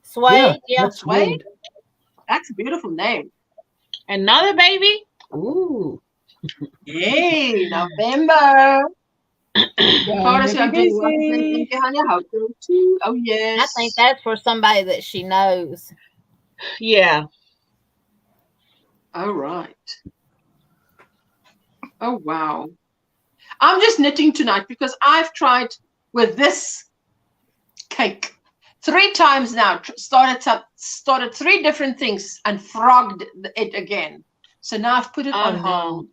E: Suede, yeah.
A: Suede. That's a beautiful name.
B: Another baby?
A: Ooh. Hey, November. Oh, yes.
E: I think that's for somebody that she knows.
B: Yeah.
A: All right. Oh, wow. I'm just knitting tonight because I've tried with this cake 3 times now. Started 3 different things and frogged it again. So now I've put it on hold.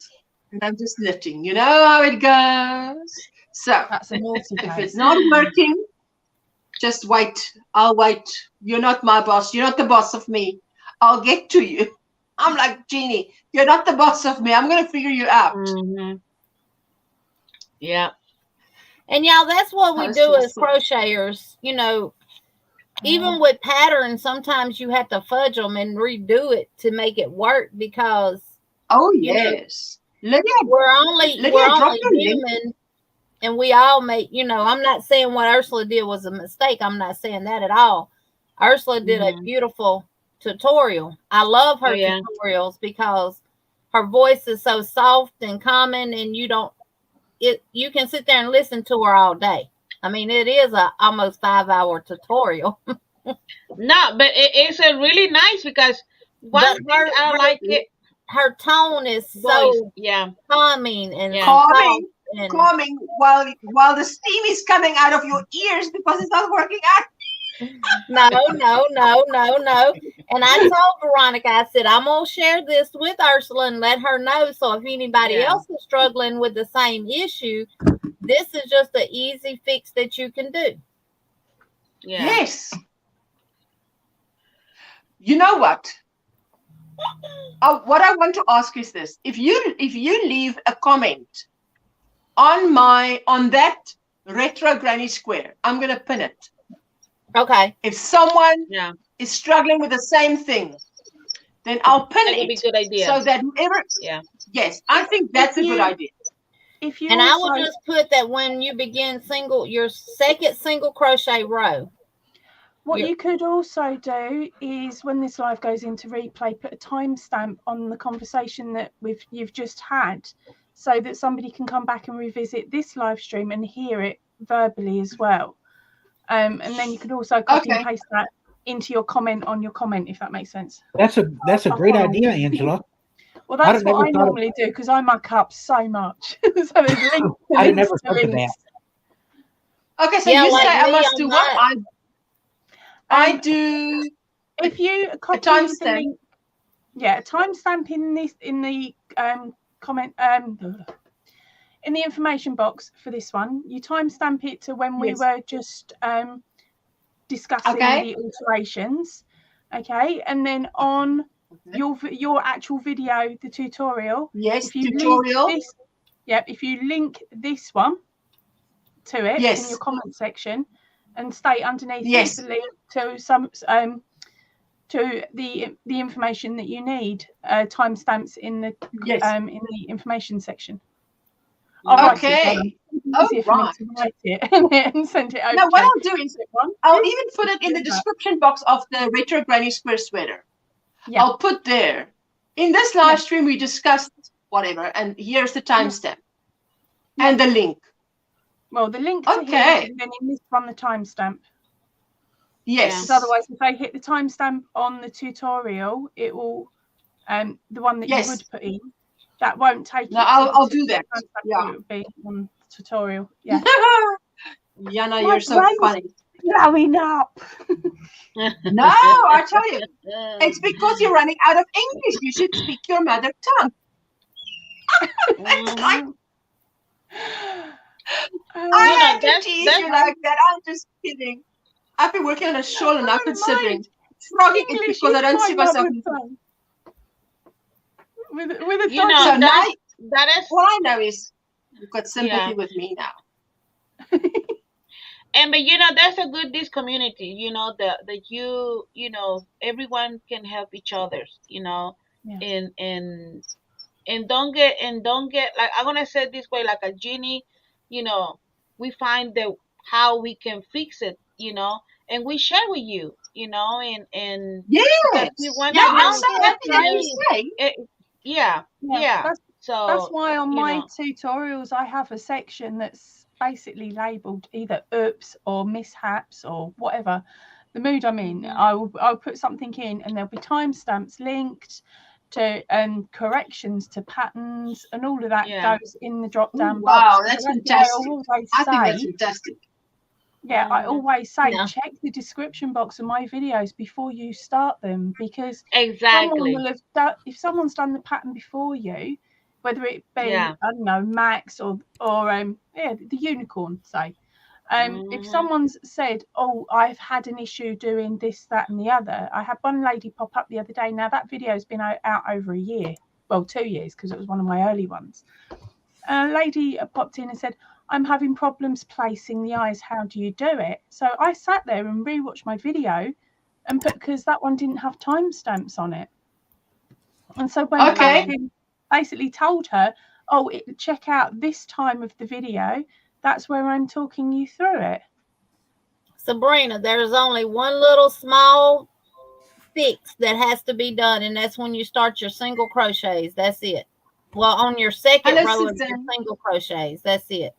A: And I'm just knitting. You know how it goes. So
C: that's a naughty
A: if it's not working, just wait. I'll wait. You're not my boss. You're not the boss of me. I'll get to you. I'm like Jeannie. You're not the boss of me. I'm going to figure you out.
B: Mm-hmm. Yeah.
E: And y'all, that's what we do as crocheters. You know, even with patterns, sometimes you have to fudge them and redo it to make it work because.
A: Oh yes.
E: Lydia, we're only human, and we all make. You know, I'm not saying what Ursula did was a mistake. I'm not saying that at all. Ursula did a beautiful tutorial. I love her tutorials because her voice is so soft and common, and you can sit there and listen to her all day. I mean, it is a almost 5-hour tutorial.
B: No, but it's a really nice because one thing I like it.
E: Her tone is so calming and
A: calming while the steam is coming out of your ears because it's not working out.
E: No. And I told Veronica, I said, I'm going to share this with Ursula and let her know. So if anybody else is struggling with the same issue, this is just an easy fix that you can do.
B: Yeah.
A: Yes. You know what? What I want to ask is this: if you leave a comment on that retro granny square, I'm gonna pin it.
E: Okay.
A: If someone is struggling with the same thing, then I'll pin it.
B: That would be a good idea.
A: So that whoever yes, I think that's a good idea.
E: I will just put that when you begin your second single crochet row.
C: What you could also do is when this live goes into replay, put a timestamp on the conversation that you've just had so that somebody can come back and revisit this live stream and hear it verbally as well. And then you can also copy and paste that into your comment on your comment, if that makes sense.
D: That's a great idea, Angela.
C: Well, that's what I normally do because I muck up so much. So there's links to
D: I
C: links
D: never
C: to
D: thought of
C: links.
D: that.
A: Okay, so you say I must do what? I do.
C: If you copy the link, a timestamp in the comment in the information box for this one, you timestamp it to when we were just discussing the alterations. Okay, and then on your actual video, the tutorial.
A: Yes,
C: if you
A: tutorial.
C: Link this, if you link this one to it in your comment section and state underneath the link to some to the information that you need, timestamps in the information section. I'll write it down. Easier for me to write it and send it over.
A: Now, what I'll do is I'll even put it in the description box of the Retro Granny Square sweater. Yeah. I'll put there. In this live stream, we discussed whatever, and here's the timestamp and the link.
C: Well, the link to here, and then in this one, the timestamp.
A: Yes.
C: Because otherwise, if I hit the timestamp on the tutorial, it will, the one that you would put in, that won't take it.
A: No, I'll do that.
C: Yeah. It will be on tutorial. Yeah.
A: Yana, you're so funny.
C: Growing up.
A: No, I tell you, it's because you're running out of English. You should speak your mother tongue. It's like, I have to tease you like that. I'm just kidding. I've been working on a shawl and I'm considering frogging it because I don't see myself.
C: With a
B: you know,
A: so now, that is all I know is you've got sympathy with me now.
B: And but you know, that's a good this community, you know, that you know, everyone can help each other, you know, and don't get like, I'm gonna say it this way, like a genie, you know, we find that how we can fix it, you know, and we share with you, you know, and we want
A: I'm so happy that you say
B: it. Yeah. So
C: that's why on my tutorials I have a section that's basically labeled either oops or mishaps or whatever the mood I'm in. I'll put something in and there'll be timestamps linked to corrections to patterns and all of that goes in the drop down box.
A: Wow, that's fantastic. I think that's fantastic.
C: Yeah, I always say check the description box of my videos before you start them, because someone will have if someone's done the pattern before you, whether it be I don't know, Max or the unicorn, say. If someone's said, oh, I've had an issue doing this, that and the other. I had one lady pop up the other day. Now that video has been out over a year, well, 2 years, because it was one of my early ones. A lady popped in and said, I'm having problems placing the eyes. How do you do it? So I sat there and rewatched my video and put, because that one didn't have timestamps on it. And so when I basically told her, oh, check out this time of the video, that's where I'm talking you through it.
E: Sabrina, there's only one little small fix that has to be done, and that's when you start your single crochets. That's it. Well, on your second row of your single crochets. That's it.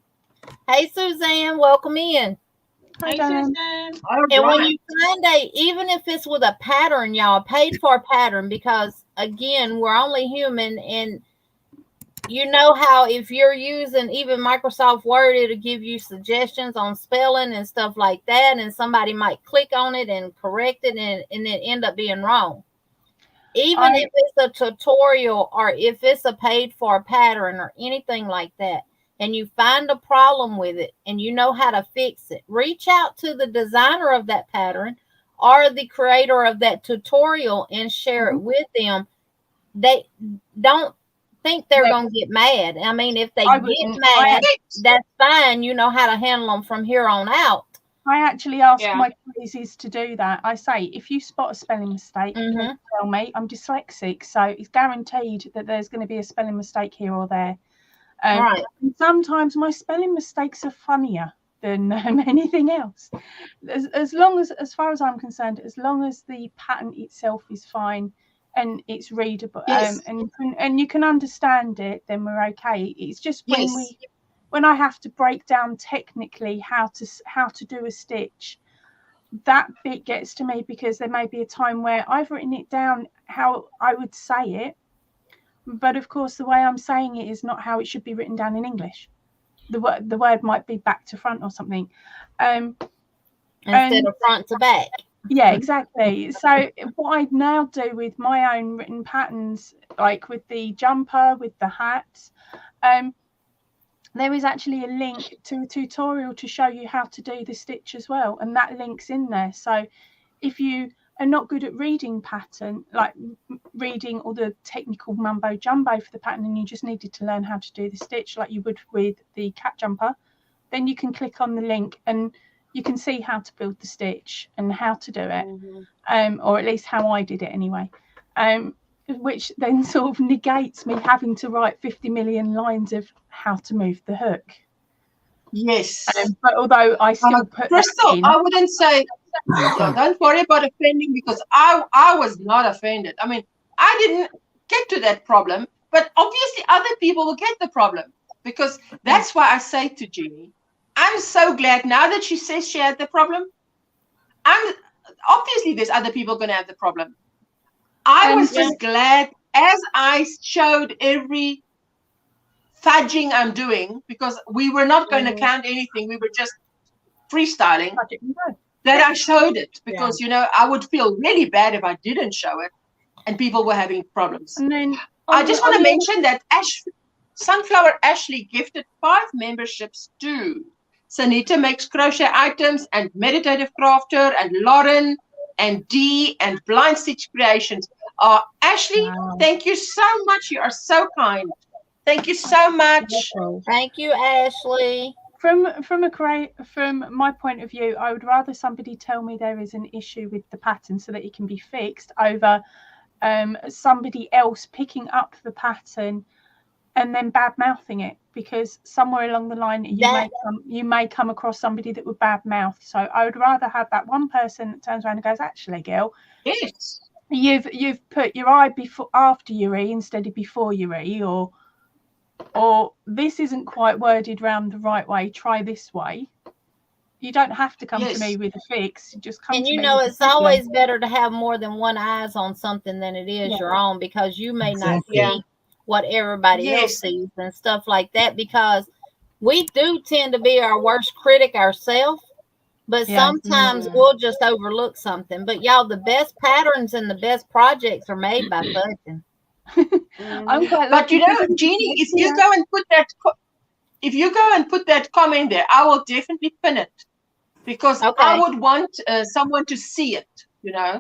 E: Hey, Suzanne, welcome in.
B: Hi, Suzanne.
E: And when you find even if it's with a pattern, y'all, paid for a pattern, because again, we're only human, and you know how if you're using even Microsoft Word, it'll give you suggestions on spelling and stuff like that, and somebody might click on it and correct it and then end up being wrong. Even if it's a tutorial or if it's a paid for pattern or anything like that, and you find a problem with it and you know how to fix it, reach out to the designer of that pattern or the creator of that tutorial and share it with them. They don't think they're going to get mad. I mean, if they get mad, that's fine. You know how to handle them from here on out.
C: I actually ask my quizzes to do that. I say, if you spot a spelling mistake, tell me. I'm dyslexic, so it's guaranteed that there's going to be a spelling mistake here or there. And sometimes my spelling mistakes are funnier than anything else. As far as I'm concerned, as long as the pattern itself is fine and it's readable, and you can understand it, then we're okay. It's just when I have to break down technically how to do a stitch, that bit gets to me, because there may be a time where I've written it down how I would say it, But of course, the way I'm saying it is not how it should be written down in English. The word might be back to front or something.
E: Instead of front to back.
C: Yeah, exactly. So what I now do with my own written patterns, like with the jumper, with the hats, there is actually a link to a tutorial to show you how to do the stitch as well, and that link's in there. So if you are not good at reading pattern, like reading all the technical mumbo jumbo for the pattern, and you just needed to learn how to do the stitch like you would with the cat jumper, then you can click on the link and you can see how to build the stitch and how to do it, or at least how I did it anyway, which then sort of negates me having to write 50 million lines of how to move the hook.
A: Yes.
C: But although I still put
A: Crystal,
C: that in,
A: I wouldn't say, don't worry about offending, because I was not offended. I mean, I didn't get to that problem, but obviously other people will get the problem, because that's why I say to Jeannie, I'm so glad now that she says she had the problem. Obviously there's other people going to have the problem. I was just glad as I showed every fudging I'm doing, because we were not going to count anything. We were just freestyling, that I showed it, because, you know, I would feel really bad if I didn't show it and people were having problems.
C: And then
A: I just want to mention that Sunflower Ashley gifted 5 memberships to Sanita Makes Crochet Items and Meditative Crafter and Lauren and Dee and Blind Stitch Creations. Ashley, thank you so much. You are so kind. Thank you so much.
E: Thank you, Ashley.
C: From my point of view, I would rather somebody tell me there is an issue with the pattern so that it can be fixed over somebody else picking up the pattern and then bad mouthing it, because somewhere along the line you may come across somebody that would bad mouth. So I would rather have that one person that turns around and goes, actually, girl,
A: yes,
C: you've put your I after your E instead of before your E, or this isn't quite worded round the right way, try this way. You don't have to come to me with a fix. Just come
E: and
C: to
E: you
C: me
E: know,
C: with
E: it's always better to have more than one eyes on something than it is your own, because you may not see what everybody else sees and stuff like that, because we do tend to be our worst critic ourselves, but sometimes we'll just overlook something. But y'all, the best patterns and the best projects are made by fudging.
A: But you know, Jeannie, if you go and put that comment there, I will definitely pin it, because I would want someone to see it, you know.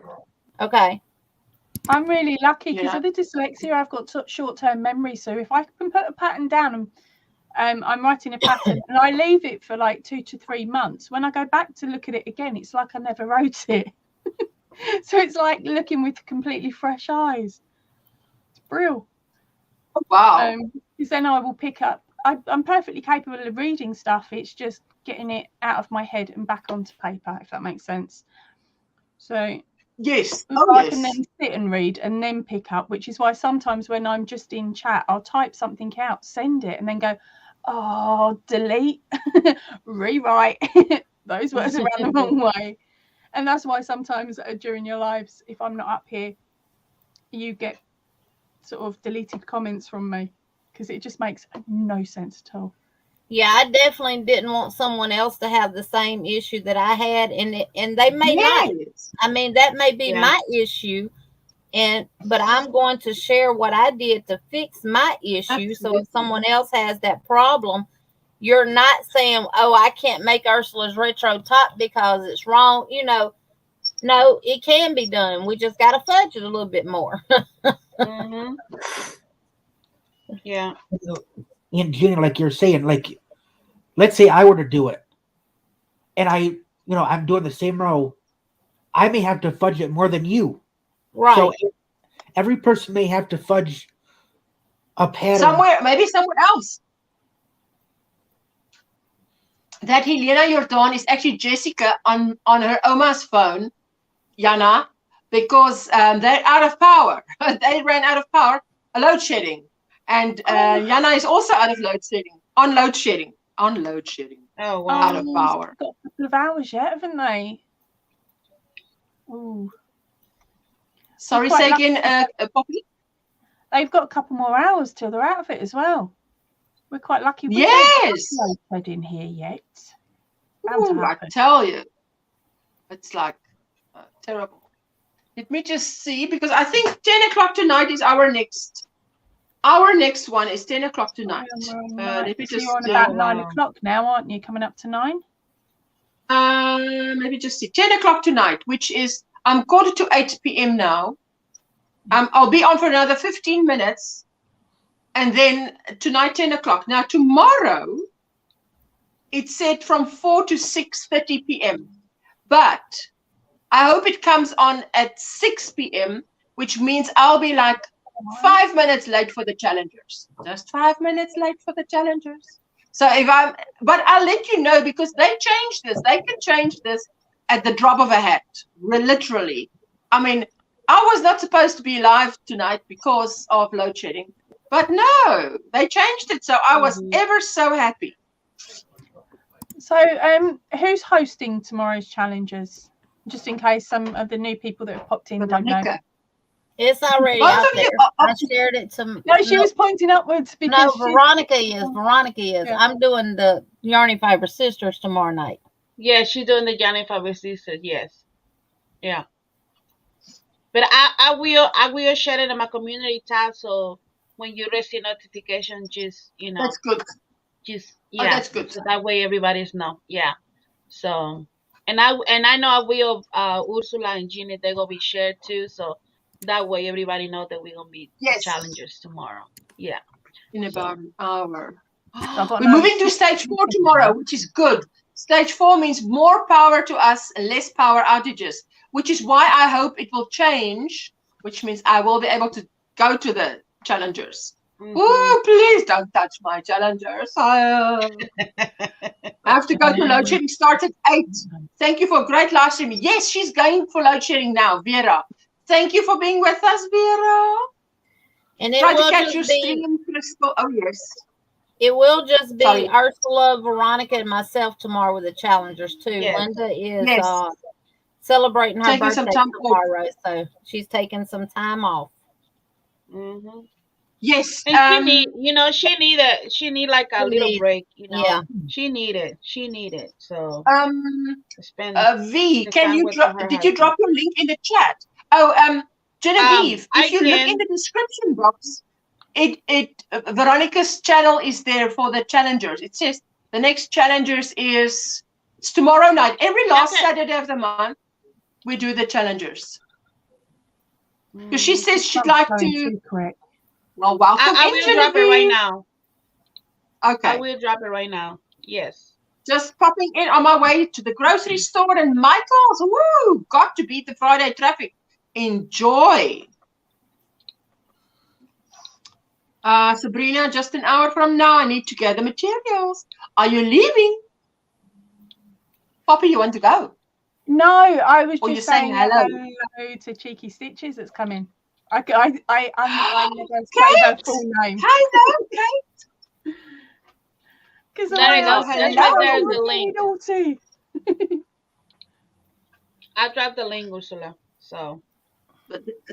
E: Okay.
C: I'm really lucky because of the dyslexia. I've got short-term memory, so if I can put a pattern down and I'm writing a pattern and I leave it for like 2 to 3 months, when I go back to look at it again, it's like I never wrote it. So it's like looking with completely fresh eyes. It's brilliant.
A: Oh, wow.
C: Because then I will pick up. I'm perfectly capable of reading stuff. It's just getting it out of my head and back onto paper, if that makes sense. So
A: yes,
C: I can then sit and read and then pick up, which is why sometimes when I'm just in chat, I'll type something out, send it, and then go, oh, delete, rewrite. Those words are ran the wrong way. And that's why sometimes during your lives, if I'm not up here, you get sort of deleted comments from me, because it just makes no sense at all.
E: Yeah, I definitely didn't want someone else to have the same issue that I had, and they may not. I mean, that may be my issue, but I'm going to share what I did to fix my issue. Absolutely. So if someone else has that problem, you're not saying, "Oh, I can't make Ursula's retro top because it's wrong." You know, no, it can be done. We just got to fudge it a little bit more.
B: Yeah.
D: And Gina, like you're saying, like, let's say I were to do it, and I'm doing the same row, I may have to fudge it more than you.
E: Right.
D: So every person may have to fudge a pattern.
A: Maybe somewhere else. That Helena Jordan is actually Jessica on her Oma's phone, Jana, because they're out of power. They ran out of power, load shedding. And Jana is also out of load shedding. On load shedding.
B: Oh, wow.
A: Out of power.
C: Got a couple of hours yet, haven't they? Ooh.
A: Sorry, say again, Poppy.
C: they've got a couple more hours till they're out of it as well. We're quite lucky. We
A: yes.
C: don't have in here yet.
A: Ooh, I tell you, it's like terrible. Let me just see, because I think 10 o'clock tonight is our next. Our next one is 10 o'clock tonight. Let me just.
C: You're on about 9 o'clock now, aren't you? Coming up to 9.
A: Maybe just see 10 o'clock tonight, which is 7:45 p.m. now. I'll be on for another 15 minutes, and then tonight 10 o'clock. Now tomorrow, it's set from 4 to 6:30 p.m. But I hope it comes on at 6 p.m., which means I'll be like 5 minutes late for the challengers. Just 5 minutes late for the challengers. So but I'll let you know, because they changed this. They can change this at the drop of a hat, literally. I mean, I was not supposed to be live tonight because of load shedding, but no, they changed it. So I was ever so happy.
C: So who's hosting tomorrow's challenges? Just in case some of the new people that have popped in don't know.
E: It's already out there. I shared it to.
C: No, she was pointing upwards.
E: Because Veronica is. Yeah. I'm doing the Yarny Fiber Sisters tomorrow night.
B: Yeah, she's doing the Yarny Fiber Sisters. Yes. Yeah. But I will share it in my community tab, so when you receive notification, just
A: That's good.
B: Just
A: that's good.
B: So that way everybody's know. Yeah. So and I know I will Ursula and Jeannie, they're gonna be shared too. So that way everybody know that we're gonna be challengers tomorrow. Yeah.
A: In about an hour. We're moving to stage 4 tomorrow, which is good. Stage 4 means more power to us and less power outages, which is why I hope it will change, which means I will be able to go to the challengers. Oh, please don't touch my challengers. I have to go to load shedding. Starts at 8. Thank you for a great live stream. Yes, she's going for load shedding now, Vera. Thank you for being with us, Vera.
E: And it
A: try
E: will
A: to catch
E: just
A: your stream, Crystal. Oh, yes.
E: It will just be Ursula, Veronica, and myself tomorrow with the challengers too.
A: Yes.
E: Linda is celebrating her birthday tomorrow, so she's taking some time off.
A: Yes,
B: and she need like a little break.
E: Yeah,
B: she needed. So
A: V, can you drop? Did you drop your link in the chat? Oh, Genevieve, if you look in the description box, Veronica's channel is there for the challengers. It says the next challengers it's tomorrow night. Every last Saturday of the month, we do the challengers. Because she says she'd like to. Well, welcome.
B: I will drop it right now.
A: Okay.
B: I will drop it right now. Yes.
A: Just popping in on my way to the grocery store and Michael's. Woo! Got to beat the Friday traffic. Enjoy. Sabrina, just an hour from now, I need to gather materials. Are you leaving? Poppy, you want to go?
C: No, I was just saying
A: hello
C: to Cheeky Stitches that's coming. I'm never say her full name.
A: Hello, Kate.
B: Because there you go. There's the link. I dropped the link, Ursula. So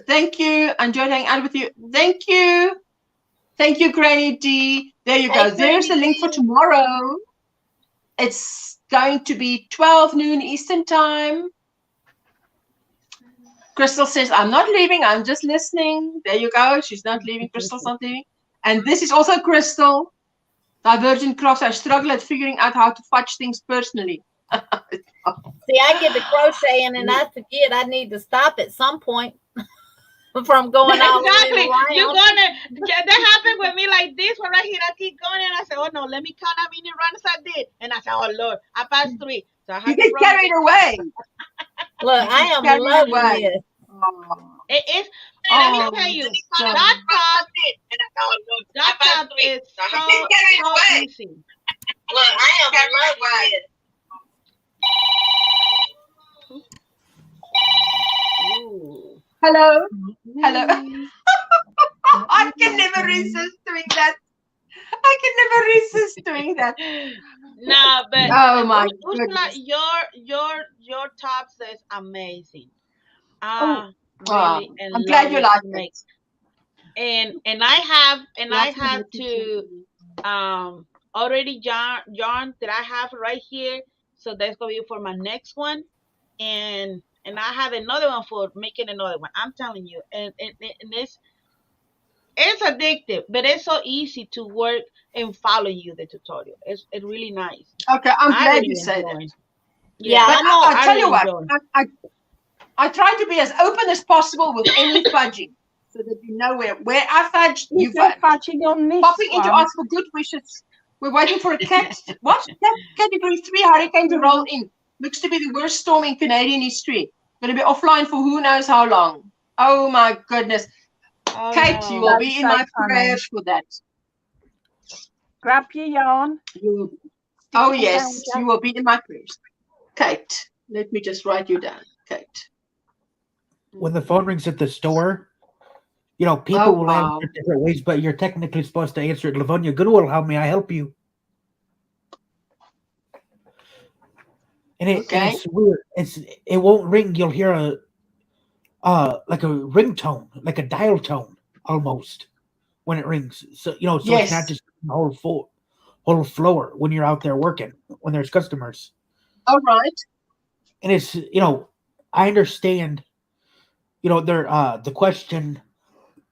A: thank you. Enjoyed hanging out with you. Thank you. Thank you, Granny D. There you go. There's the link for tomorrow. It's going to be 12 noon Eastern time. Crystal says, I'm not leaving. I'm just listening. There you go. She's not leaving. Crystal's not leaving. And this is also Crystal. Divergent Crafts. I struggle at figuring out how to fudge things personally.
E: See, I get the crocheting and I forget I need to stop at some point from going all
B: exactly. You're that happened with me like this one right here. I keep going and I said, oh no, let me count how many runs I did. And I said, oh Lord, I passed 3. So I have
A: you get carried away.
E: Look, I am loving this.
B: It is. Let me tell you, dot top is so easy.
E: Look, I am loving it.
A: Hello. I can never resist doing that.
B: No, but
A: oh my
B: Ursula, your tops is amazing. Really,
A: I'm glad you like it.
B: and I have to already yarn that I have right here. So that's gonna be for my next one, and I have another one for making another one. I'm telling you, and it's addictive, but it's so easy to work and follow you the tutorial. It's really nice.
A: Okay, I'm glad
B: really
A: you say that.
B: Yeah,
A: but
B: I know.
A: I tell you what,
B: I
A: I try to be as open as possible with any fudging, so that you know where I fudge, you fudge.
C: Fudging on this
A: Popping in to
C: one.
A: ask for good wishes. We're waiting for a cat. What? Cat category 3 hurricane to roll in. Looks to be the worst storm in Canadian history. Going to be offline for who knows how long. Oh my goodness.
B: Oh,
A: Kate,
B: no.
A: you will be in my prayers for that.
C: Grab your yarn.
A: Oh yes, you will be in my prayers. Kate, let me just write you down. Kate.
D: When the phone rings at the store, you know, people will answer it different ways, but you're technically supposed to answer it. Livonia Goodwill, how may I help you? And it's weird. It won't ring. You'll hear like a ringtone, like a dial tone almost when it rings. So so it's not just the whole floor when you're out there working, when there's customers.
A: All right.
D: And it's I understand they're the question,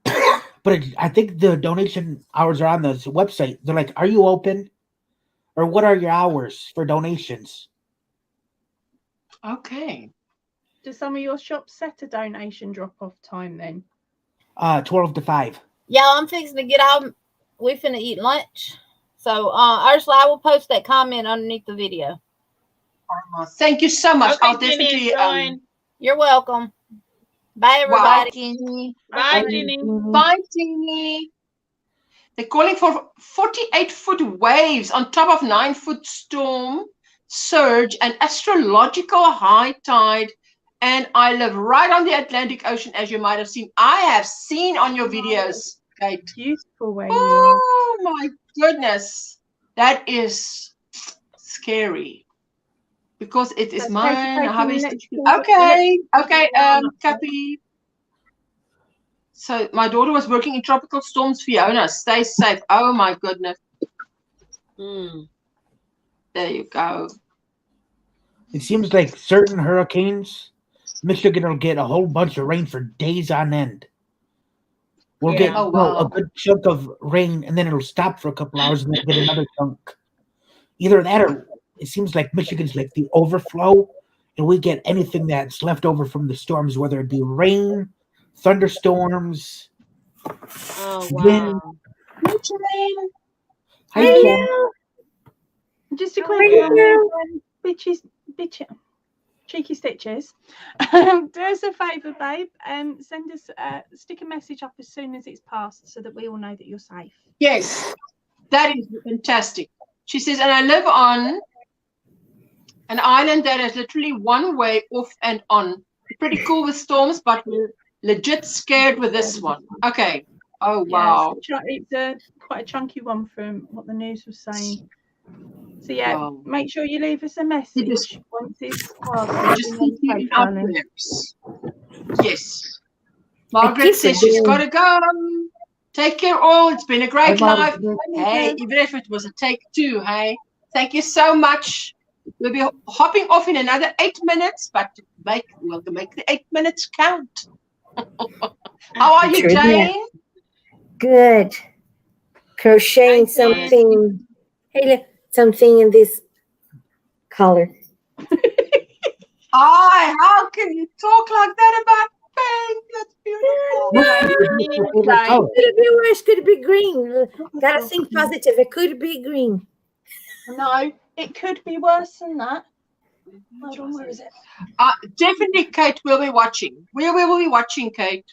D: but I think the donation hours are on the website. They're like, are you open, or what are your hours for donations?
A: Okay.
C: Do some of your shops set a donation drop-off time then?
D: 12 to 5.
E: Yeah, I'm fixing to get out. We finna eat lunch. So, Ursula, I will post that comment underneath the video.
A: Thank you so much.
B: Okay,
A: I'll definitely.
E: You're welcome. Bye, everybody.
A: Wow, Jeannie.
B: Bye, Jeannie.
A: Bye, Jeannie. They're calling for 48-foot waves on top of 9-foot storm surge and astrological high tide. And I live right on the Atlantic Ocean, as you might have seen. I have seen on your videos, Kate.
C: Beautiful where
A: you are. My goodness. That is scary. Because it is mine. Okay, Cappy. So my daughter was working in Tropical Storms Fiona. Stay safe. Oh my goodness. There you go.
D: It seems like certain hurricanes, Michigan will get a whole bunch of rain for days on end. We'll get a good chunk of rain, and then it'll stop for a couple hours, and then get another chunk. Either that, or it seems like Michigan's like the overflow, and we get anything that's left over from the storms, whether it be rain, thunderstorms, wind.
C: Hi, Jen. Just a quick cheeky stitches. Do us a favour, babe, and send us stick a message up as soon as it's passed, so that we all know that you're safe.
A: Yes, that is fantastic. She says, and I live on an island that is literally one way off and on. Pretty cool with storms, but we're legit scared with this one. Okay. Oh, wow.
C: It's quite a chunky one from what the news was saying. So, yeah, make sure you leave us a message once it's passed.
A: Just keep you in our prayers. Yes. Margaret says she's got to go. Take care, all. It's been a great life. Hey, even if it was a take 2, hey. Thank you so much. We'll be hopping off in another 8 minutes, but we'll make the 8 minutes count. How are you, Jane?
G: Good. Crocheting something. Hey, look, something in this color.
A: How can you talk like that about pink? That's beautiful.
G: Could it be worse? Could it be green? Gotta think positive. It could be green.
C: No, it could be worse than that. Hold on, where is it?
A: Definitely, Kate, we'll be watching. We will be watching, Kate.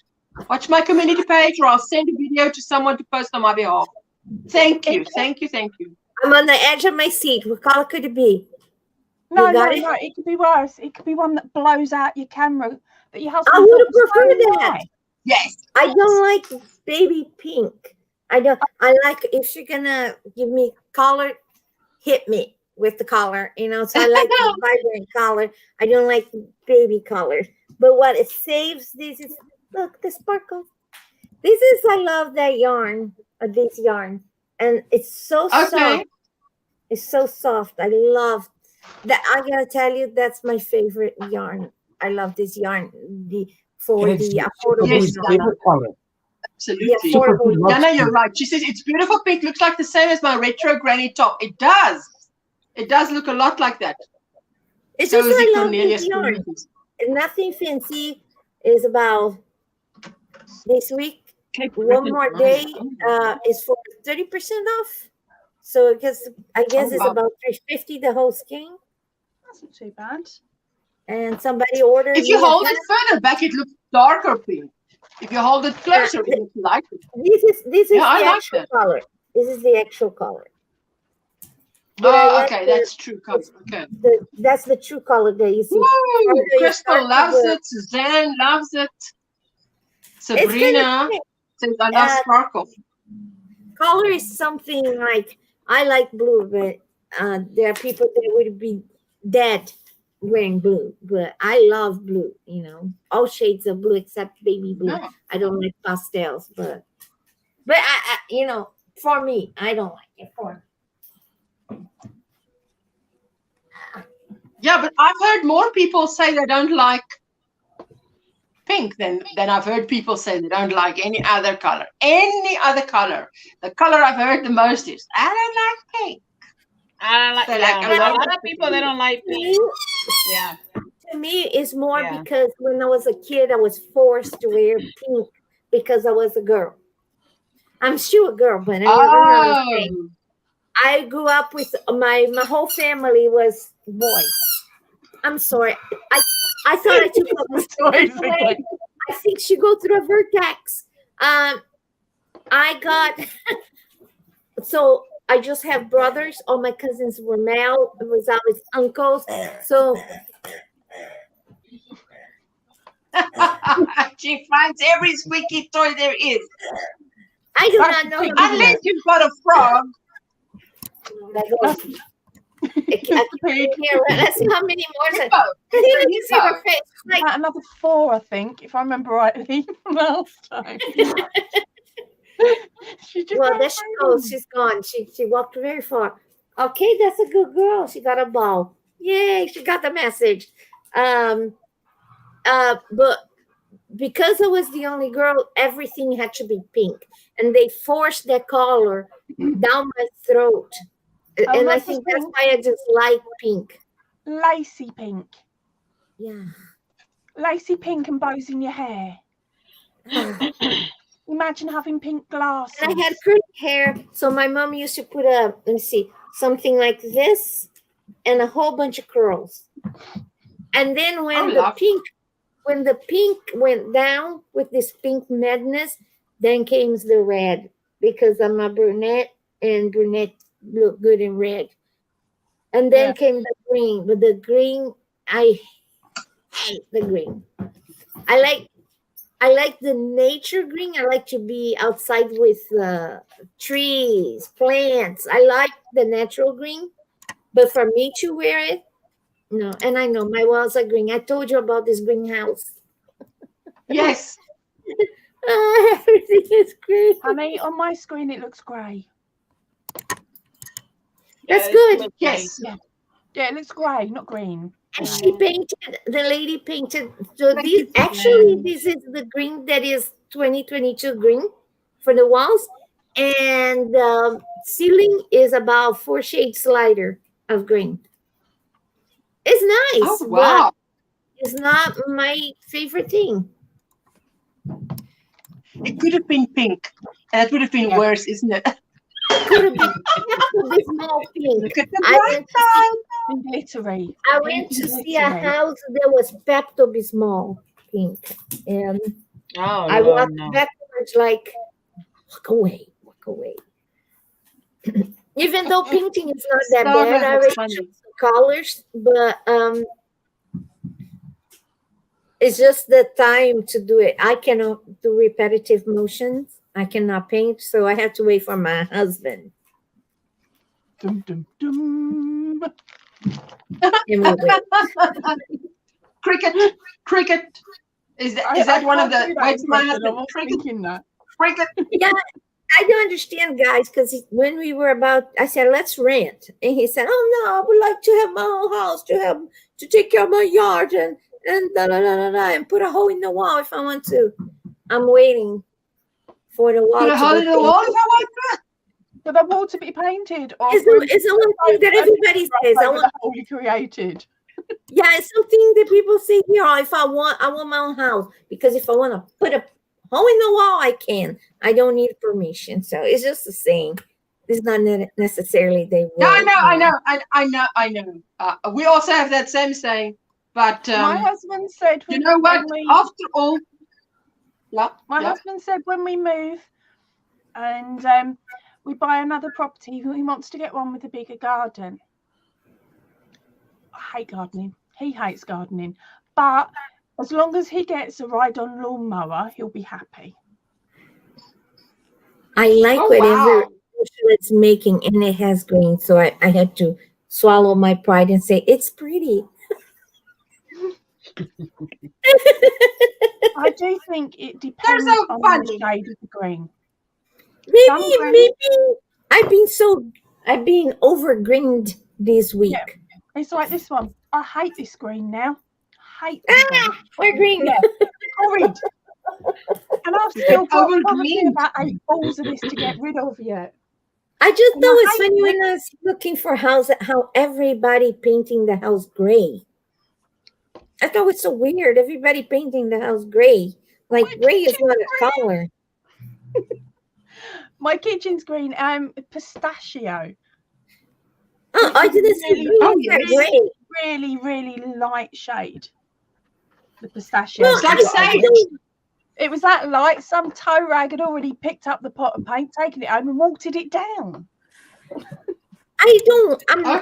A: Watch my community page, or I'll send a video to someone to post on my behalf. Thank you. Thank you.
G: I'm on the edge of my seat. What color could it be?
C: No, it could be worse. It could be one that blows out your camera. But your husband.
G: I would have preferred that.
A: Yes.
G: I don't like baby pink. I like, if you're gonna give me color, hit me with the color. So I like the vibrant color. I don't like baby color. But what it saves this is, look, the sparkle. I love that yarn, this yarn. And it's so soft. It's so soft. I love that. I gotta tell you, that's my favorite yarn. I love this yarn. Absolutely.
A: Dana, you're right. She says it's beautiful pink. Looks like the same as my retro granny top. It does. It does look a lot like that.
G: It's just I love this yarn. Nothing fancy. Is about this week. One more day is for 30% off. So I guess it's about $350 the whole skein.
C: That's not too bad.
G: And somebody ordered.
A: If you hold it further back, it looks darker pink. If you hold it closer, it looks lighter.
G: This is the actual color. This is the actual color.
A: Okay, that's true color. Okay,
G: that's the true color that you see.
A: Woo, Crystal loves it. Suzanne loves it. Sabrina says, "I love sparkle."
G: Color is something like I like blue, but there are people that would be dead wearing blue. But I love blue. You know, all shades of blue except baby blue. Oh. I don't like pastels, but I you know, for me, I don't like it. For me.
A: Yeah, but I've heard more people say they don't like pink than I've heard people say they don't like any other color. Any other color. The color I've heard the most is I don't like pink.
B: I don't like, a lot of people they don't like pink. Yeah.
G: To me, it's more because when I was a kid, I was forced to wear pink because I was a girl. I'm still a girl, but I never know. I grew up with my whole family was boys. I'm sorry. I thought I took up the story. I think she go through a vertex. I got so I just have brothers. All my cousins were male. It was always uncles. So
A: she finds every squeaky toy there is.
G: I do not know.
A: Unless you've got a frog.
G: Let's see how many more.
C: You see her face. Like another 4, I think, if I remember rightly from last time.
G: Well, there she goes. She's gone. She walked very far. Okay, that's a good girl. She got a ball. Yay! She got the message. But because I was the only girl, everything had to be pink, and they forced that color down my throat. And I think that's why I just like pink.
C: Lacy pink.
G: Yeah.
C: Lacy pink and bows in your hair. Imagine having pink glasses.
G: And I had curly hair, so my mom used to put something like this and a whole bunch of curls. And then when the pink went down with this pink madness, then came the red because I'm a brunette and brunette look good in red. And then came the green, but the green, I hate the green. I like the nature green. I like to be outside with trees, plants. I like the natural green, but for me to wear it, no. And I know my walls are green. I told you about this greenhouse.
A: Yes.
G: Everything is green.
C: Honey, on my screen it looks grey.
G: That's good.
A: Yes.
C: Yeah, it looks grey, not green.
G: And she painted, the lady painted. So this is the green that is 2022 green for the walls. And the ceiling is about 4 shades lighter of green. It's nice.
A: Oh, wow.
G: It's not my favorite thing.
A: It could have been pink. And it would have been worse, isn't it?
G: Could have been small pink.
A: Look at the bright side.
C: Glittery.
G: I went to see a house that was Pepto-Bismol pink, and I walked backwards like, walk away. Even though painting is not that bad, I already chose some colors, but it's just the time to do it. I cannot do repetitive motions. I cannot paint, so I have to wait for my husband.
C: Dum, dum, dum.
A: Cricket. Is that one of the? Wait,
C: I was thinking that.
G: Yeah, I don't understand, guys, because when we were about, I said, let's rent. And he said, oh, no, I would like to have my own house, to take care of my yard and da, da, da, da, da, and put a hole in the wall if I want to. I'm waiting for the wall
A: Put a hole in the wall if I want to.
C: For the wall to be painted, or
G: it's the one thing that everybody says. I want
C: the hole you created.
G: Yeah, it's something that people say here. Oh, if I want my own house, because if I want to put a hole in the wall, I can. I don't need permission. So it's just the saying. It's not necessarily they will.
A: No, I know. We also have that same saying, but
C: my husband said,
A: you know what? After all,
C: my husband said when we move and we buy another property, he wants to get one with a bigger garden. I hate gardening. He hates gardening, but as long as he gets a ride-on lawnmower, he'll be happy.
G: I like whatever it's making, and it has green, so I had to swallow my pride and say it's pretty.
C: I do think it depends on the shade of the green.
G: Maybe I've been overgreened this week.
C: Yeah. It's like this one. I hate this green now. Hate this one.
G: We're green.
C: Yeah. Horrid. And I've still got probably about 8 balls of this to get rid of yet.
G: I just thought it's funny when I was looking for house, how everybody painting the house gray. I thought it was so weird. Everybody painting the house gray. Like gray is not a color.
C: My kitchen's green. Pistachio.
G: Oh, I didn't see green.
C: Really, really light shade. The pistachio.
G: Well,
C: it was that light. Some toe rag had already picked up the pot of paint, taken it home, and watered it down.
G: I'm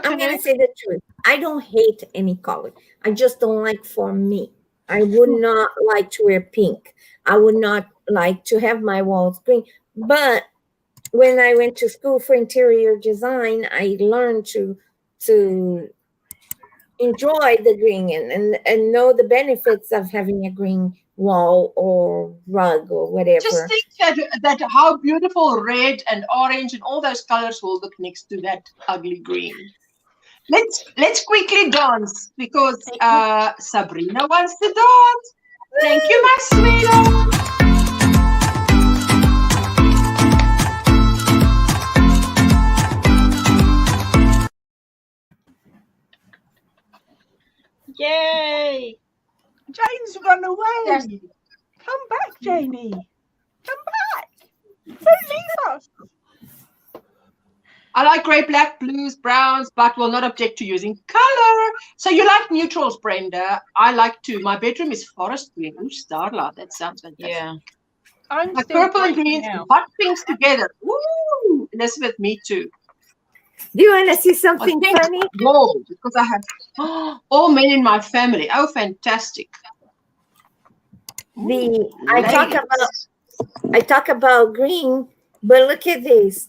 G: gonna say the truth. I don't hate any color. I just don't like for me. I would not like to wear pink. I would not like to have my walls green. But when I went to school for interior design, I learned to enjoy the green and know the benefits of having a green wall or rug or whatever.
A: Just think that how beautiful red and orange and all those colors will look next to that ugly green. Let's quickly dance because Sabrina wants to dance. Thank you, my sweetheart.
B: Yay!
C: Jane's run away. Yes. Come back, Janie. Come back. Don't leave us.
A: I like grey, black, blues, browns, but will not object to using color. So you like neutrals, Brenda. I like to. My bedroom is forest green. Ooh, starlight. That sounds fantastic.
B: Yeah.
A: Like purple and greens, hot pinks together. Ooh, Elizabeth, me too.
G: Do you want to see something funny?
A: Gold, because I have all men in my family. Oh, fantastic.
G: I talk about green, but look at this.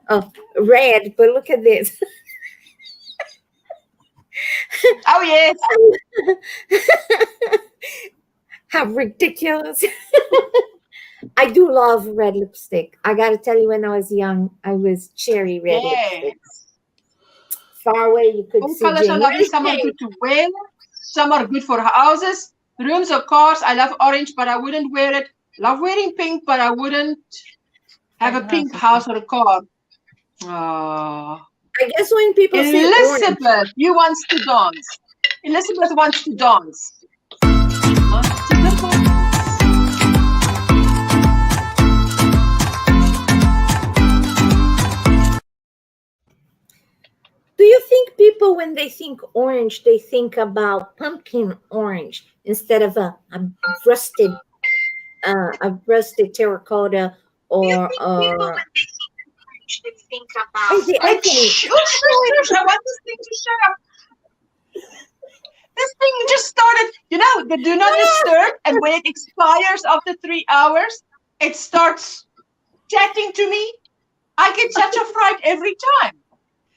G: Oh, red, but look at this.
A: Oh, yes.
G: How ridiculous. I do love red lipstick. I got to tell you, when I was young, I was cherry red lipstick. Far away, you could see.
A: Colors are lovely. Some are good to wear. Some are good for houses, rooms, or cars. I love orange, but I wouldn't wear it. Love wearing pink, but I wouldn't have a pink house or a car.
G: I guess when people say
A: Elizabeth, you wants to dance. Elizabeth wants to dance.
G: Do you think people, when they think orange, they think about pumpkin orange instead of a rusted terracotta or
A: think about. I want this thing to shut up. This thing just started, the do not disturb, and when it expires after 3 hours, it starts chatting to me. I get such a fright every time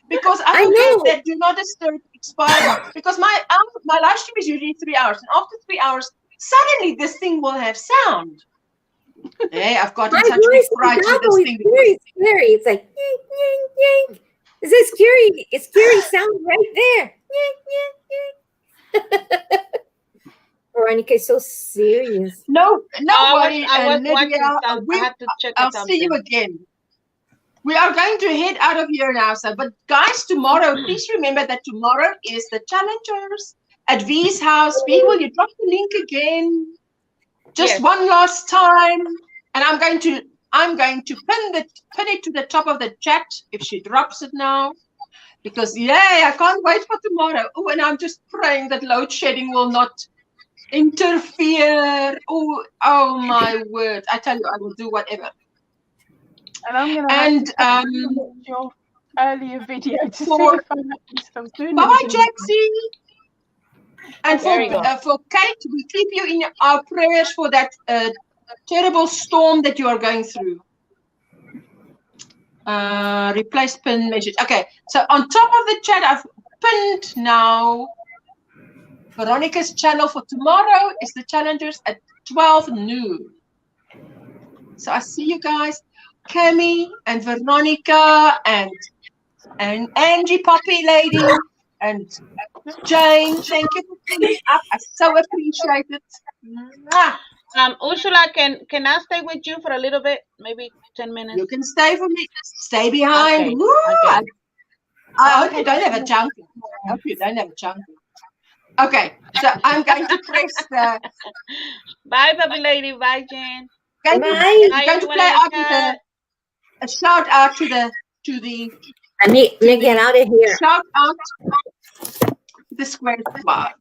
A: because I know that do not disturb expires because my live stream is usually 3 hours, and after 3 hours, suddenly this thing will have sound. Yeah, I've got
G: My
A: such big
G: voice
A: pride with
G: double
A: this
G: is
A: thing.
G: very scary. It's like yank, yank, yank. It's a scary sound right there. Yank, yank, yank. Veronica is so serious.
A: No worry,
B: I was
A: Lydia.
B: watching I had to check
A: I'll
B: something.
A: see you again. We are going to head out of here now, but guys, tomorrow, please remember that tomorrow is the challengers at V's house. V, will you drop the link again? Just one last time, and I'm going to pin it to the top of the chat if she drops it now, because I can't wait for tomorrow. Oh, and I'm just praying that load shedding will not interfere. Oh my word! I tell you, I will do whatever.
C: And I'm going to watch your earlier video to see if I was doing
A: bye, Jaxie. And for Kate, we keep you in our prayers for that terrible storm that you are going through. Replace pin message. Okay, so on top of the chat, I've pinned now Veronica's channel for tomorrow is the challengers at 12 noon. So I see you guys, Cami and Veronica and Angie Poppy lady and Jane. Thank you for coming up. I so appreciate it. Mwah.
B: Ursula, can I stay with you for a little bit? Maybe 10 minutes.
A: You can stay for me. Stay behind.
B: Okay.
A: Okay. I hope you don't have a junkie. I hope you don't have a junkie. Okay, so I'm going to press the.
B: Bye, puppy lady. Bye, Jen.
A: I'm going to play out with a shout out to the.
G: Let me get out of here.
A: Shout out the square spot.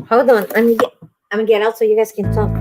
G: Hold on. I'm gonna get out so you guys can talk.